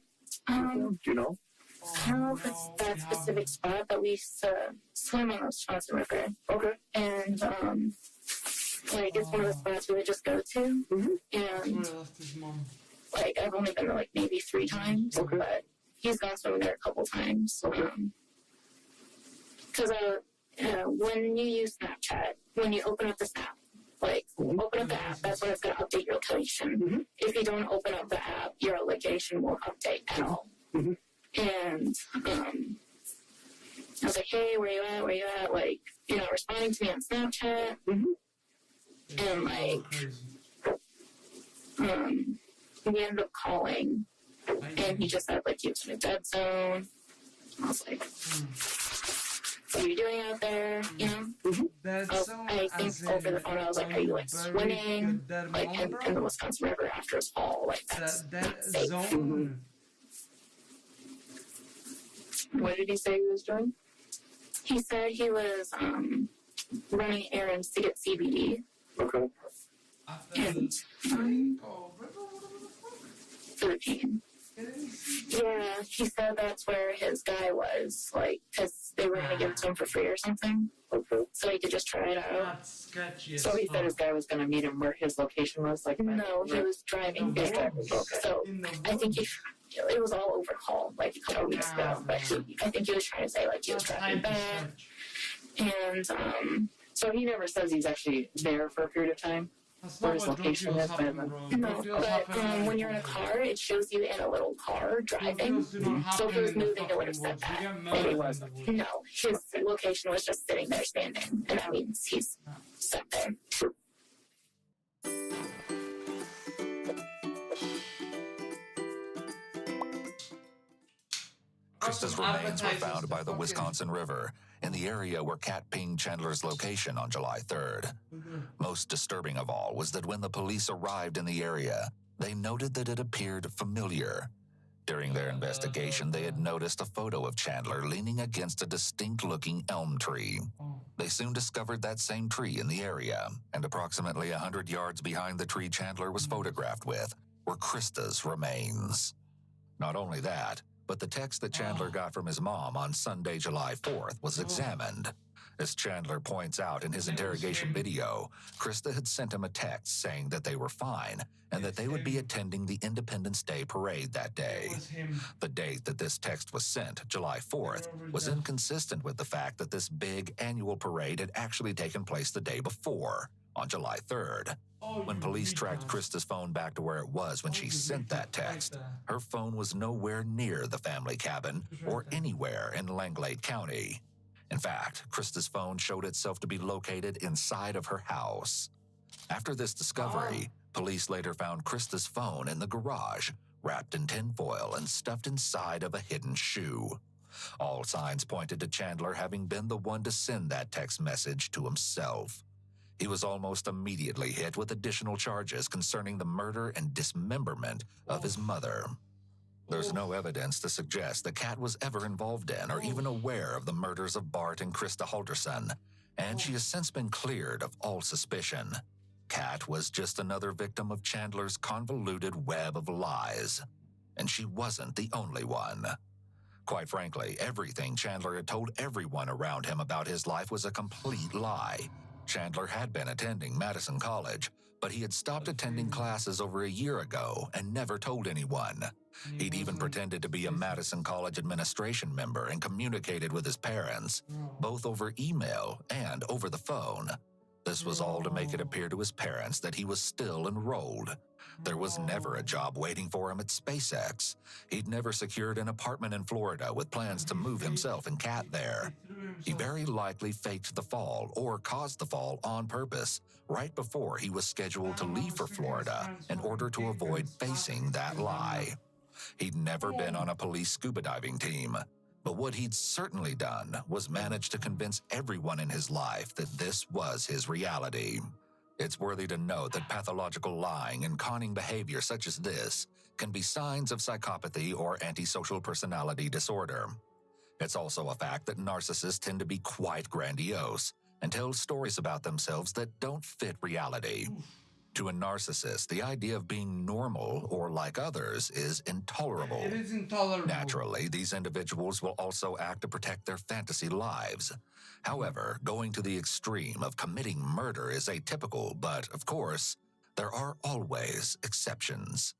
Do you know? I don't know if it's that specific spot, but we used to swim on the Wisconsin River. Okay. And it's one of the spots we would just go to. And I've only been there maybe 3 times, but he's gone swimming there a couple times. Because when you use Snapchat, when you open up the Snap, open up the app, that's when it's going to update your location. If you don't open up the app, your location won't update at all. And I was like, hey, where you at? You're not responding to me on Snapchat. And we ended up calling, and he just said he was in a dead zone. I was like, what are you doing out there? I think over the phone I was like, are you swimming in the Wisconsin River after his fall? That's safe. What did he say he was doing? He said he was running errands to get CBD. Okay. And Philippines. Yeah, he said that's where his guy was, like, because they were going to give it to him for free or something. Okay. So he could just try it out. That's sketchy. So he said his guy was going to meet him where his location was? Like, no, he was driving. Okay. So I think it was all overhauled, like, a couple weeks ago. But I think he was trying to say, like, he was driving back. And, so he never says he's actually there for a period of time? Where his location is? No, but when you're in a car, it shows you in a little car driving. So if he was moving, it would have said that. But he wasn't. No, his location was just sitting there standing, and that means he's stuck there. Krista's remains were found by the Wisconsin River in the area where Kat pinged Chandler's location on July 3rd. Most disturbing of all was that when the police arrived in the area, they noted that it appeared familiar. During their investigation, they had noticed a photo of Chandler leaning against a distinct-looking elm tree. They soon discovered that same tree in the area, and approximately 100 yards behind the tree Chandler was photographed with were Krista's remains. Not only that, but the text that Chandler got from his mom on Sunday, July 4th was examined. As Chandler points out in his interrogation video, Krista had sent him a text saying that they were fine and that they would be attending the Independence Day parade that day. The date that this text was sent, July 4th, was inconsistent with the fact that this big annual parade had actually taken place the day before, on July 3rd. When police tracked Krista's phone back to where it was when she sent that text, her phone was nowhere near the family cabin or anywhere in Langlade County. In fact, Krista's phone showed itself to be located inside of her house. After this discovery, police later found Krista's phone in the garage, wrapped in tinfoil and stuffed inside of a hidden shoe. All signs pointed to Chandler having been the one to send that text message to himself. He was almost immediately hit with additional charges concerning the murder and dismemberment of his mother. There's no evidence to suggest that Kat was ever involved in or even aware of the murders of Bart and Krista Halderson, and she has since been cleared of all suspicion. Kat was just another victim of Chandler's convoluted web of lies, and she wasn't the only one. Quite frankly, everything Chandler had told everyone around him about his life was a complete lie. Chandler had been attending Madison College, but he had stopped attending classes over a year ago and never told anyone. He'd even pretended to be a Madison College administration member and communicated with his parents, both over email and over the phone. This was all to make it appear to his parents that he was still enrolled. There was never a job waiting for him at SpaceX. He'd never secured an apartment in Florida with plans to move himself and Kat there. He very likely faked the fall or caused the fall on purpose right before he was scheduled to leave for Florida in order to avoid facing that lie. He'd never been on a police scuba diving team, but what he'd certainly done was manage to convince everyone in his life that this was his reality. It's worthy to note that pathological lying and conning behavior such as this can be signs of psychopathy or antisocial personality disorder. It's also a fact that narcissists tend to be quite grandiose and tell stories about themselves that don't fit reality. To a narcissist, the idea of being normal or like others is intolerable. It is intolerable. Naturally, these individuals will also act to protect their fantasy lives. However, going to the extreme of committing murder is atypical, but, of course, there are always exceptions.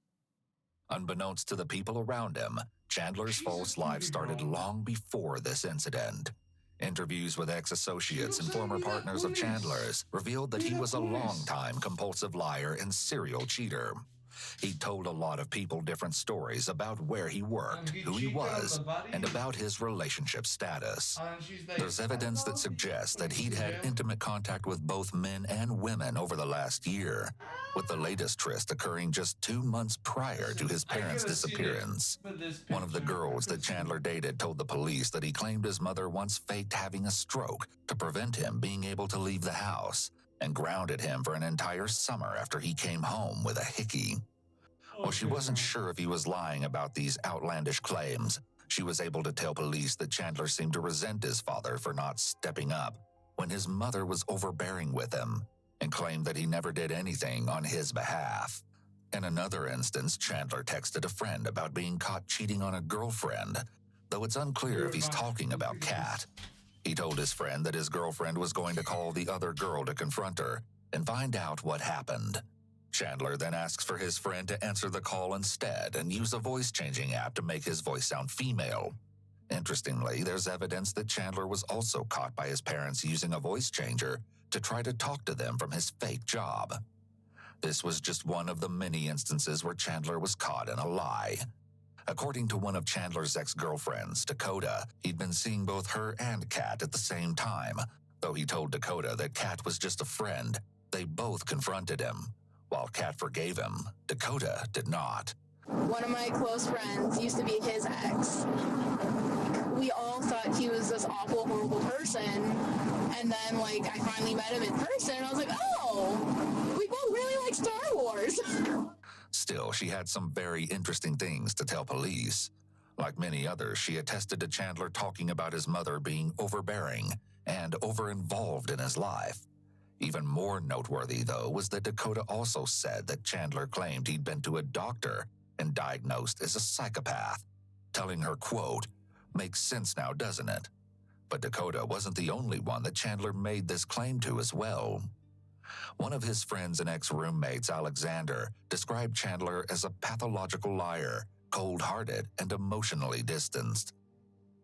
Unbeknownst to the people around him, Chandler's false life started long before this incident. Interviews with ex-associates and former partners of Chandler's revealed that he was a long-time compulsive liar and serial cheater. He told a lot of people different stories about where he worked, who he was, and about his relationship status. There's evidence that suggests that he'd had intimate contact with both men and women over the last year, with the latest tryst occurring just 2 months prior to his parents' disappearance. One of the girls that Chandler dated told the police that he claimed his mother once faked having a stroke to prevent him being able to leave the house, and grounded him for an entire summer after he came home with a hickey. While she wasn't sure if he was lying about these outlandish claims, she was able to tell police that Chandler seemed to resent his father for not stepping up when his mother was overbearing with him, and claimed that he never did anything on his behalf. In another instance, Chandler texted a friend about being caught cheating on a girlfriend, though it's unclear if he's talking about Kat. He told his friend that his girlfriend was going to call the other girl to confront her and find out what happened. Chandler then asks for his friend to answer the call instead and use a voice-changing app to make his voice sound female. Interestingly, there's evidence that Chandler was also caught by his parents using a voice changer to try to talk to them from his fake job. This was just one of the many instances where Chandler was caught in a lie. According to one of Chandler's ex-girlfriends, Dakota, he'd been seeing both her and Kat at the same time. Though he told Dakota that Kat was just a friend, they both confronted him. While Kat forgave him, Dakota did not. One of my close friends used to be his ex. We all thought he was this awful, horrible person. And then, I finally met him in person, and I was like, oh, we both really like Star Wars. Still, she had some very interesting things to tell police. Like many others, she attested to Chandler talking about his mother being overbearing and over-involved in his life. Even more noteworthy, though, was that Dakota also said that Chandler claimed he'd been to a doctor and diagnosed as a psychopath, telling her, quote, "Makes sense now, doesn't it?" But Dakota wasn't the only one that Chandler made this claim to as well. One of his friends and ex-roommates, Alexander, described Chandler as a pathological liar, cold-hearted, and emotionally distanced.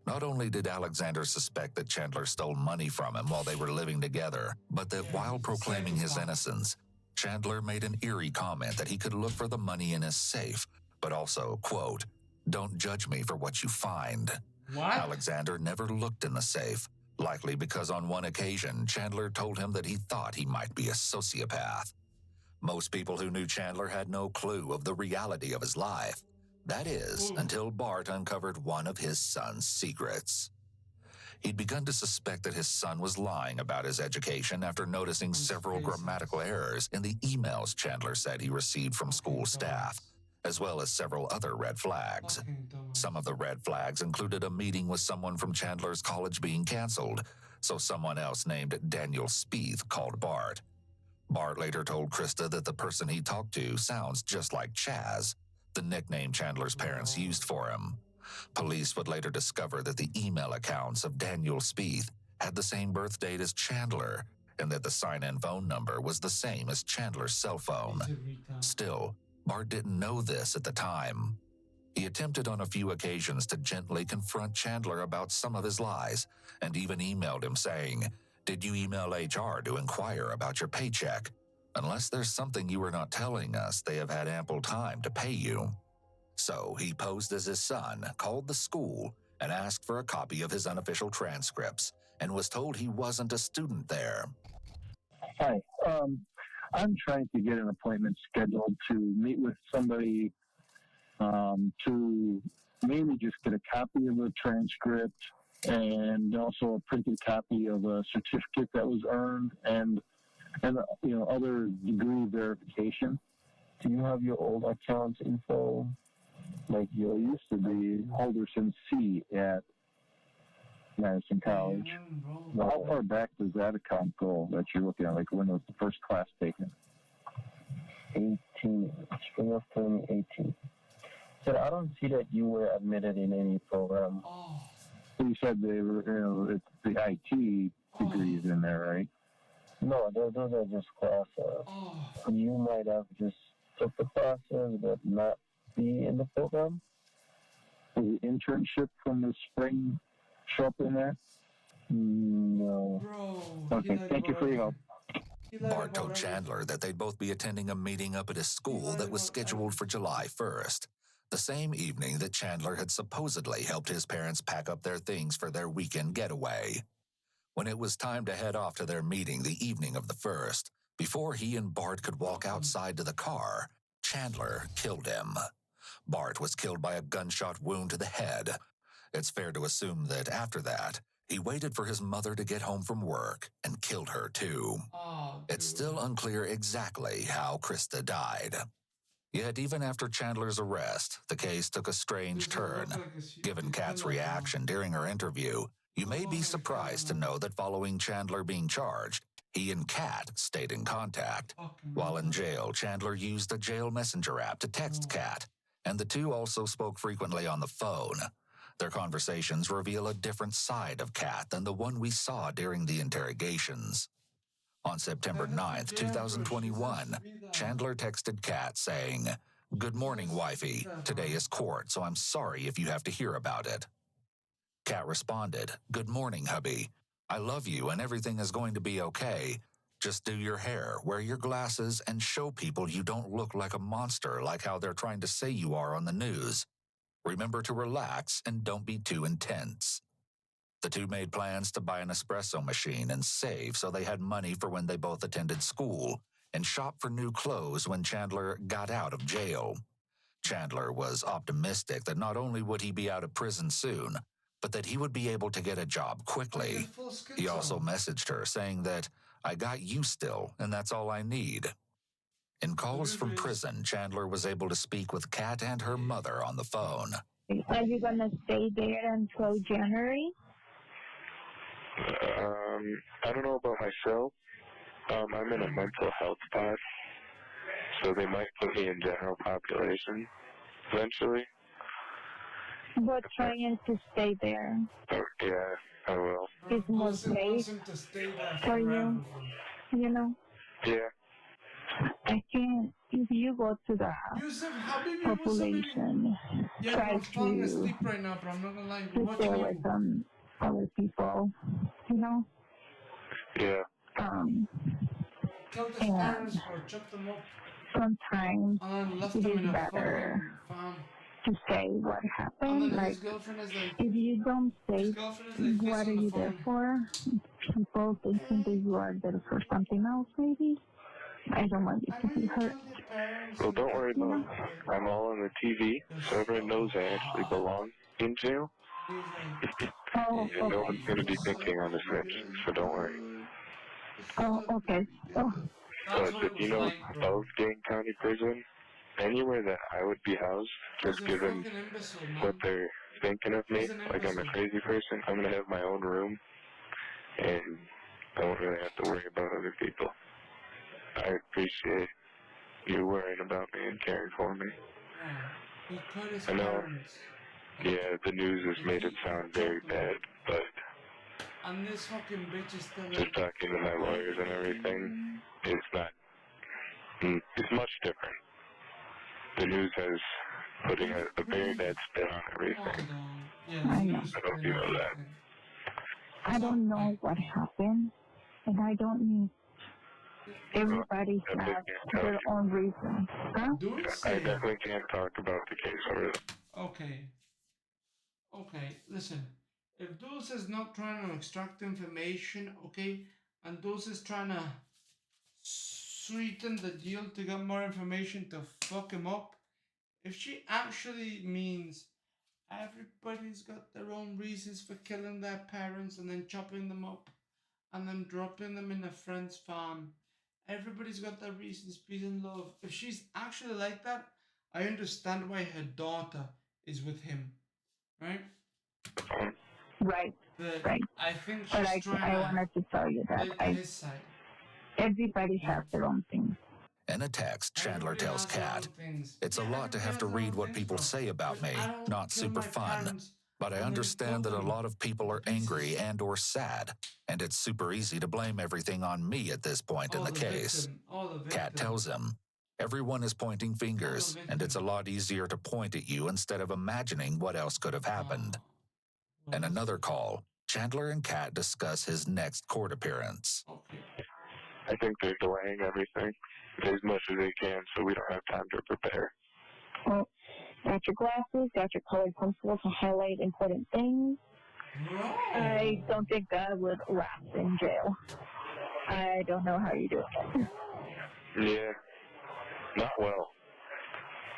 Not only did Alexander suspect that Chandler stole money from him while they were living together, but that while proclaiming his innocence, Chandler made an eerie comment that he could look for the money in his safe, but also, quote, "Don't judge me for what you find." What? Alexander never looked in the safe, likely because on one occasion, Chandler told him that he thought he might be a sociopath. Most people who knew Chandler had no clue of the reality of his life. That is, until Bart uncovered one of his son's secrets. He'd begun to suspect that his son was lying about his education after noticing several grammatical errors in the emails Chandler said he received from school staff, as well as several other red flags. Some of the red flags included a meeting with someone from Chandler's college being canceled, so someone else named Daniel Spieth called Bart. Bart later told Krista that the person he talked to sounds just like Chaz, the nickname Chandler's parents used for him. Police would later discover that the email accounts of Daniel Spieth had the same birth date as Chandler, and that the sign-in phone number was the same as Chandler's cell phone. Still, Bart didn't know this at the time. He attempted on a few occasions to gently confront Chandler about some of his lies, and even emailed him saying, "Did you email HR to inquire about your paycheck? Unless there's something you are not telling us, they have had ample time to pay you." So he posed as his son, called the school, and asked for a copy of his unofficial transcripts, and was told he wasn't a student there. Hi, I'm trying to get an appointment scheduled to meet with somebody to maybe just get a copy of the transcript and also a printed copy of a certificate that was earned and other degree verification. Do you have your old account info? Like you used to be Alderson C at Madison College. How far back does that account go that you're looking at? Like when was the first class taken? 18, spring of 2018. So I don't see that you were admitted in any program. You said they were, it's the IT degrees in there, right? No, those are just classes. You might have just took the classes but not be in the program. Was the internship from the spring show up in there? No. Okay, thank you for your help. Bart told Chandler that they'd both be attending a meeting up at his school that was scheduled for July 1st, the same evening that Chandler had supposedly helped his parents pack up their things for their weekend getaway. When it was time to head off to their meeting the evening of the 1st, before he and Bart could walk outside to the car, Chandler killed him. Bart was killed by a gunshot wound to the head. It's fair to assume that after that, he waited for his mother to get home from work and killed her too. It's still unclear exactly how Krista died. Yet even after Chandler's arrest, the case took a strange turn. Given Kat's reaction during her interview, you may be surprised to know that following Chandler being charged, He and Kat stayed in contact. While in jail, Chandler used a jail messenger app to text Kat, and the two also spoke frequently on the phone. Their conversations reveal a different side of Kat than the one we saw during the interrogations. On September 9th, 2021, Chandler texted Kat saying, "Good morning, wifey. Today is court, so I'm sorry if you have to hear about it." Kat responded, "Good morning, hubby. I love you and everything is going to be okay. Just do your hair, wear your glasses, and show people you don't look like a monster like how they're trying to say you are on the news. Remember to relax and don't be too intense." The two made plans to buy an espresso machine and save so they had money for when they both attended school, and shop for new clothes when Chandler got out of jail. Chandler was optimistic that not only would he be out of prison soon, but that he would be able to get a job quickly. He also messaged her saying that, "I got you still, and that's all I need." In calls from prison, Chandler was able to speak with Kat and her mother on the phone. Are you going to stay there until January? I don't know about myself. I'm in a mental health path, so they might put me in general population eventually. But trying to stay there. Oh, yeah, I will. It's more safe for you, you know? Yeah. I can't, if you go to the population, try I'm falling to asleep right now, but I'm not gonna lie. to We're stay watching with you. some other people, you know? Yeah. Killed his And parents or chopped them up sometimes and left it them is in a better fucking farm. to say what And happened. then Like, his girlfriend is like, if you don't say what are on the you there phone. for, people thinking that you are there for something else, maybe. I don't want you to be hurt. Well, don't worry about it. I'm all on the TV, so everyone knows I actually belong in jail. Oh, And no one's going to be thinking I'm a snitch, so don't worry. Oh, okay. Oh. But you know, of Dane County Prison, anywhere that I would be housed, just given what they're thinking of me, like I'm a crazy person, I'm going to have my own room, and I won't really have to worry about other people. I appreciate you worrying about me and caring for me. I know, yeah, the news has made it sound very bad, but And this fucking bitch is still just talking to my lawyers and everything, it's not, it's much different. The news has putting a very bad spin on everything. I know. I don't know if you know that. I don't know what happened, and I don't need. Everybody has their own reasons. Huh? I definitely can't talk about the case over there. Okay, listen. If Dulce is not trying to extract information, okay, and Dulce is trying to sweeten the deal to get more information to fuck him up, if she actually means everybody's got their own reasons for killing their parents and then chopping them up and then dropping them in a friend's farm, everybody's got their reasons, peace and love. If she's actually like that, I understand why her daughter is with him, right? Right. But right. I think she's But trying I wanted to tell you that his side. Everybody has their own things. In a text, Chandler tells Kat, "It's a lot to have to read what people say about me. Not super fun. But I understand that a lot of people are angry and or sad, and it's super easy to blame everything on me at this point in the case." Kat tells him, "Everyone is pointing fingers, and it's a lot easier to point at you instead of imagining what else could have happened." In another call, Chandler and Kat discuss his next court appearance. I think they're delaying everything as much as they can, so we don't have time to prepare. Well, got your glasses, got your colored pencil to highlight important things. I don't think that would last in jail. I don't know how you do it. Yeah, not well.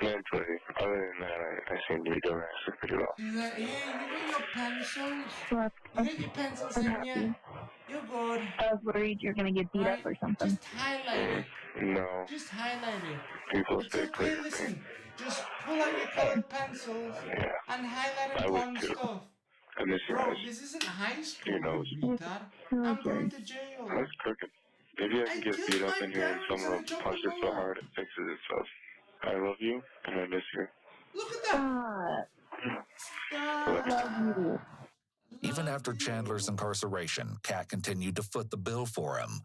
Mentally, other than that, I seem to be doing actually pretty well. She's like, hey, you got your pencils? Look, You got your pencils I'm in happy. yet? You're good. I was worried you're going to get beat up or something. Just highlight it. No. Just highlight it. People It's stay okay, clear. listen. Just pull out your colored pencils and highlight important stuff. And this Bro, is this isn't high school, your nose. retard. I'm going to jail. That's crooked. Maybe I can get beat up in here and someone will punch it so hard it fixes itself. I love you and I miss you. Look at that! Love you. Even after Chandler's incarceration, Kat continued to foot the bill for him.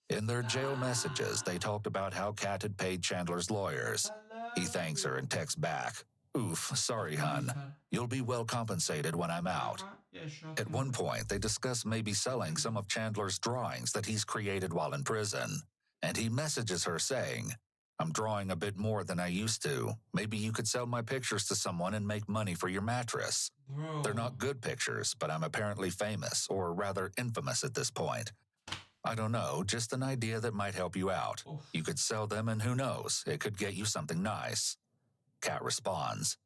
In their jail messages, they talked about how Kat had paid Chandler's lawyers. He thanks her and texts back, "Oof, sorry, hun. You'll be well compensated when I'm out." At one point, they discuss maybe selling some of Chandler's drawings that he's created while in prison. And he messages her saying, "I'm drawing a bit more than I used to. Maybe you could sell my pictures to someone and make money for your mattress." Bro. They're not good pictures, but I'm apparently famous, or rather infamous at this point. I don't know, just an idea that might help you out. Oof. You could sell them and who knows, it could get you something nice. Kat responds,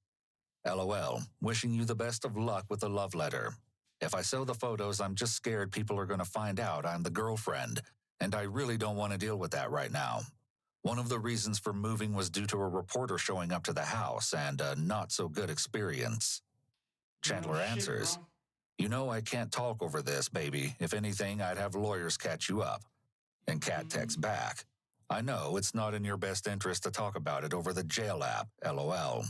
"LOL, wishing you the best of luck with the love letter. If I sell the photos, I'm just scared people are going to find out I'm the girlfriend, and I really don't want to deal with that right now. One of the reasons for moving was due to a reporter showing up to the house and a not-so-good experience." Chandler answers, "You know I can't talk over this, baby. If anything, I'd have lawyers catch you up." And Kat texts back, "I know it's not in your best interest to talk about it over the jail app, LOL."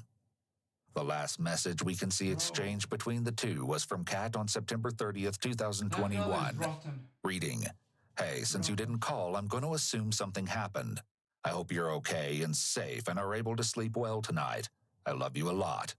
The last message we can see exchanged between the two was from Kat on September 30th, 2021, reading, "Hey, since you didn't call, I'm going to assume something happened. I hope you're okay and safe and are able to sleep well tonight. I love you a lot."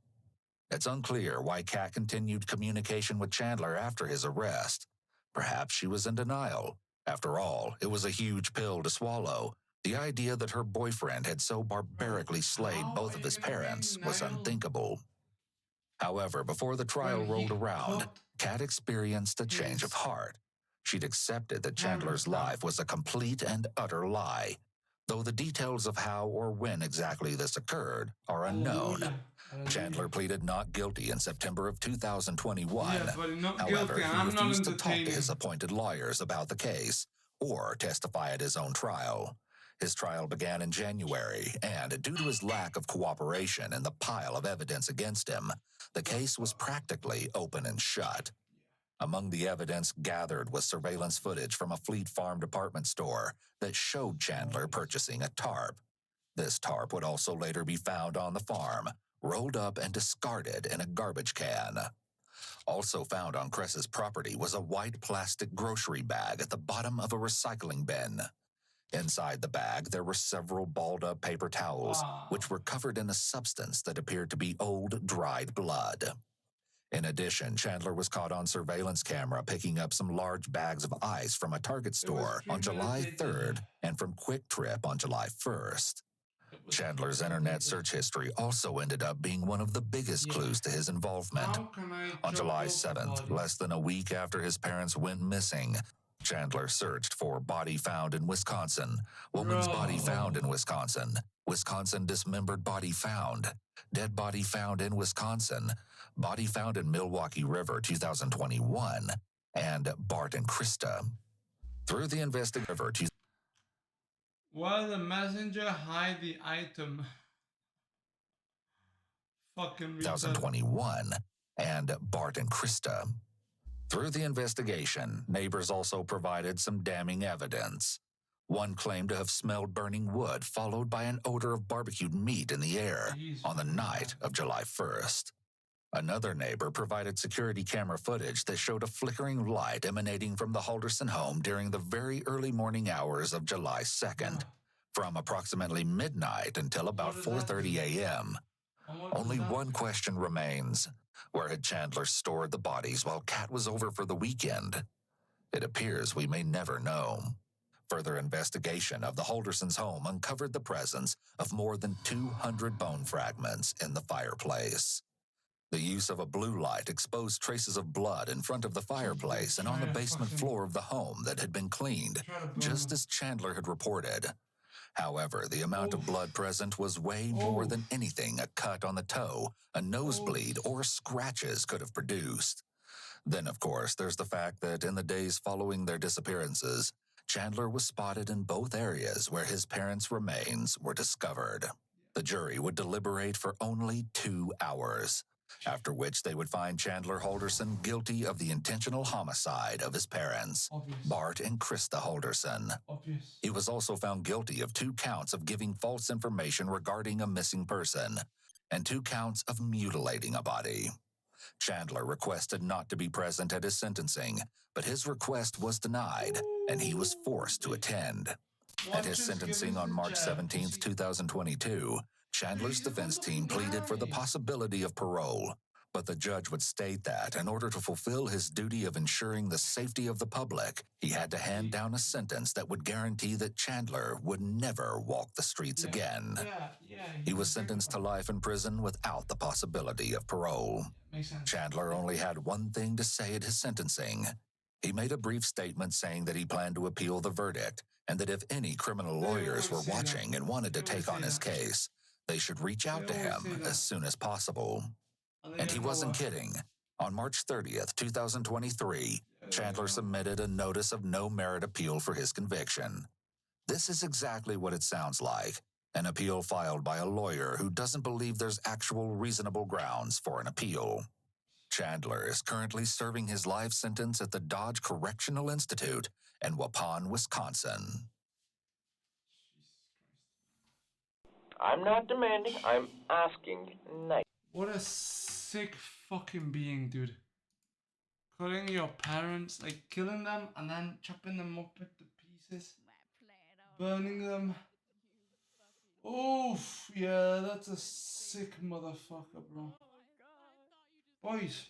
It's unclear why Kat continued communication with Chandler after his arrest. Perhaps she was in denial. After all, it was a huge pill to swallow. The idea that her boyfriend had so barbarically slayed both of his parents was unthinkable. However, before the trial rolled around, Kat experienced a change of heart. She'd accepted that Chandler's life was a complete and utter lie, though the details of how or when exactly this occurred are unknown. Chandler pleaded not guilty in September of 2021. However, he refused to talk to his appointed lawyers about the case or testify at his own trial. His trial began in January, and due to his lack of cooperation and the pile of evidence against him, the case was practically open and shut. Among the evidence gathered was surveillance footage from a Fleet Farm department store that showed Chandler purchasing a tarp. This tarp would also later be found on the farm, rolled up and discarded in a garbage can. Also found on Cress's property was a white plastic grocery bag at the bottom of a recycling bin. Inside the bag, there were several balled-up paper towels, which were covered in a substance that appeared to be old, dried blood. In addition, Chandler was caught on surveillance camera picking up some large bags of ice from a Target store on July 3rd and from Quick Trip on July 1st. Chandler's internet search history also ended up being one of the biggest clues to his involvement. On July 7th, less than a week after his parents went missing, Chandler searched for body found in Wisconsin, woman's body found in Wisconsin, Wisconsin dismembered body found, dead body found in Wisconsin, body found in Milwaukee River 2021, and Bart and Krista. Through the investigator, While the messenger hide the item. Fucking 2021, and Bart and Krista. Through the investigation, neighbors also provided some damning evidence. One claimed to have smelled burning wood, followed by an odor of barbecued meat in the air on the night of July 1st. Another neighbor provided security camera footage that showed a flickering light emanating from the Halderson home during the very early morning hours of July 2nd, from approximately midnight until about 4:30 a.m. Only one question remains. Where had Chandler stored the bodies while Kat was over for the weekend? It appears we may never know. Further investigation of the Haldersons' home uncovered the presence of more than 200 bone fragments in the fireplace. The use of a blue light exposed traces of blood in front of the fireplace and on the basement floor of the home that had been cleaned, just as Chandler had reported. However, the amount of blood present was way more than anything a cut on the toe, a nosebleed, or scratches could have produced. Then, of course, there's the fact that in the days following their disappearances, Chandler was spotted in both areas where his parents' remains were discovered. The jury would deliberate for only 2 hours. after which they would find Chandler Holderson guilty of the intentional homicide of his parents, Bart and Krista Holderson. He was also found guilty of 2 counts of giving false information regarding a missing person and 2 counts of mutilating a body. Chandler requested not to be present at his sentencing, but his request was denied, and he was forced to attend. At his sentencing on March 17, 2022, Chandler's defense team pleaded for the possibility of parole, but the judge would state that in order to fulfill his duty of ensuring the safety of the public, he had to hand down a sentence that would guarantee that Chandler would never walk the streets again. He was sentenced to life in prison without the possibility of parole. Chandler only had one thing to say at his sentencing. He made a brief statement saying that he planned to appeal the verdict and that if any criminal lawyers were watching and wanted to take on his case, they should reach out to him as soon as possible. And he wasn't kidding. On March 30th, 2023, Chandler submitted a notice of no merit appeal for his conviction. This is exactly what it sounds like, an appeal filed by a lawyer who doesn't believe there's actual reasonable grounds for an appeal. Chandler is currently serving his life sentence at the Dodge Correctional Institute in Waupun, Wisconsin. I'm not demanding, I'm asking nice. What a sick fucking being, dude. Killing your parents, like killing them and then chopping them up into pieces. Burning them. Oof, yeah, that's a sick motherfucker, bro. Boys,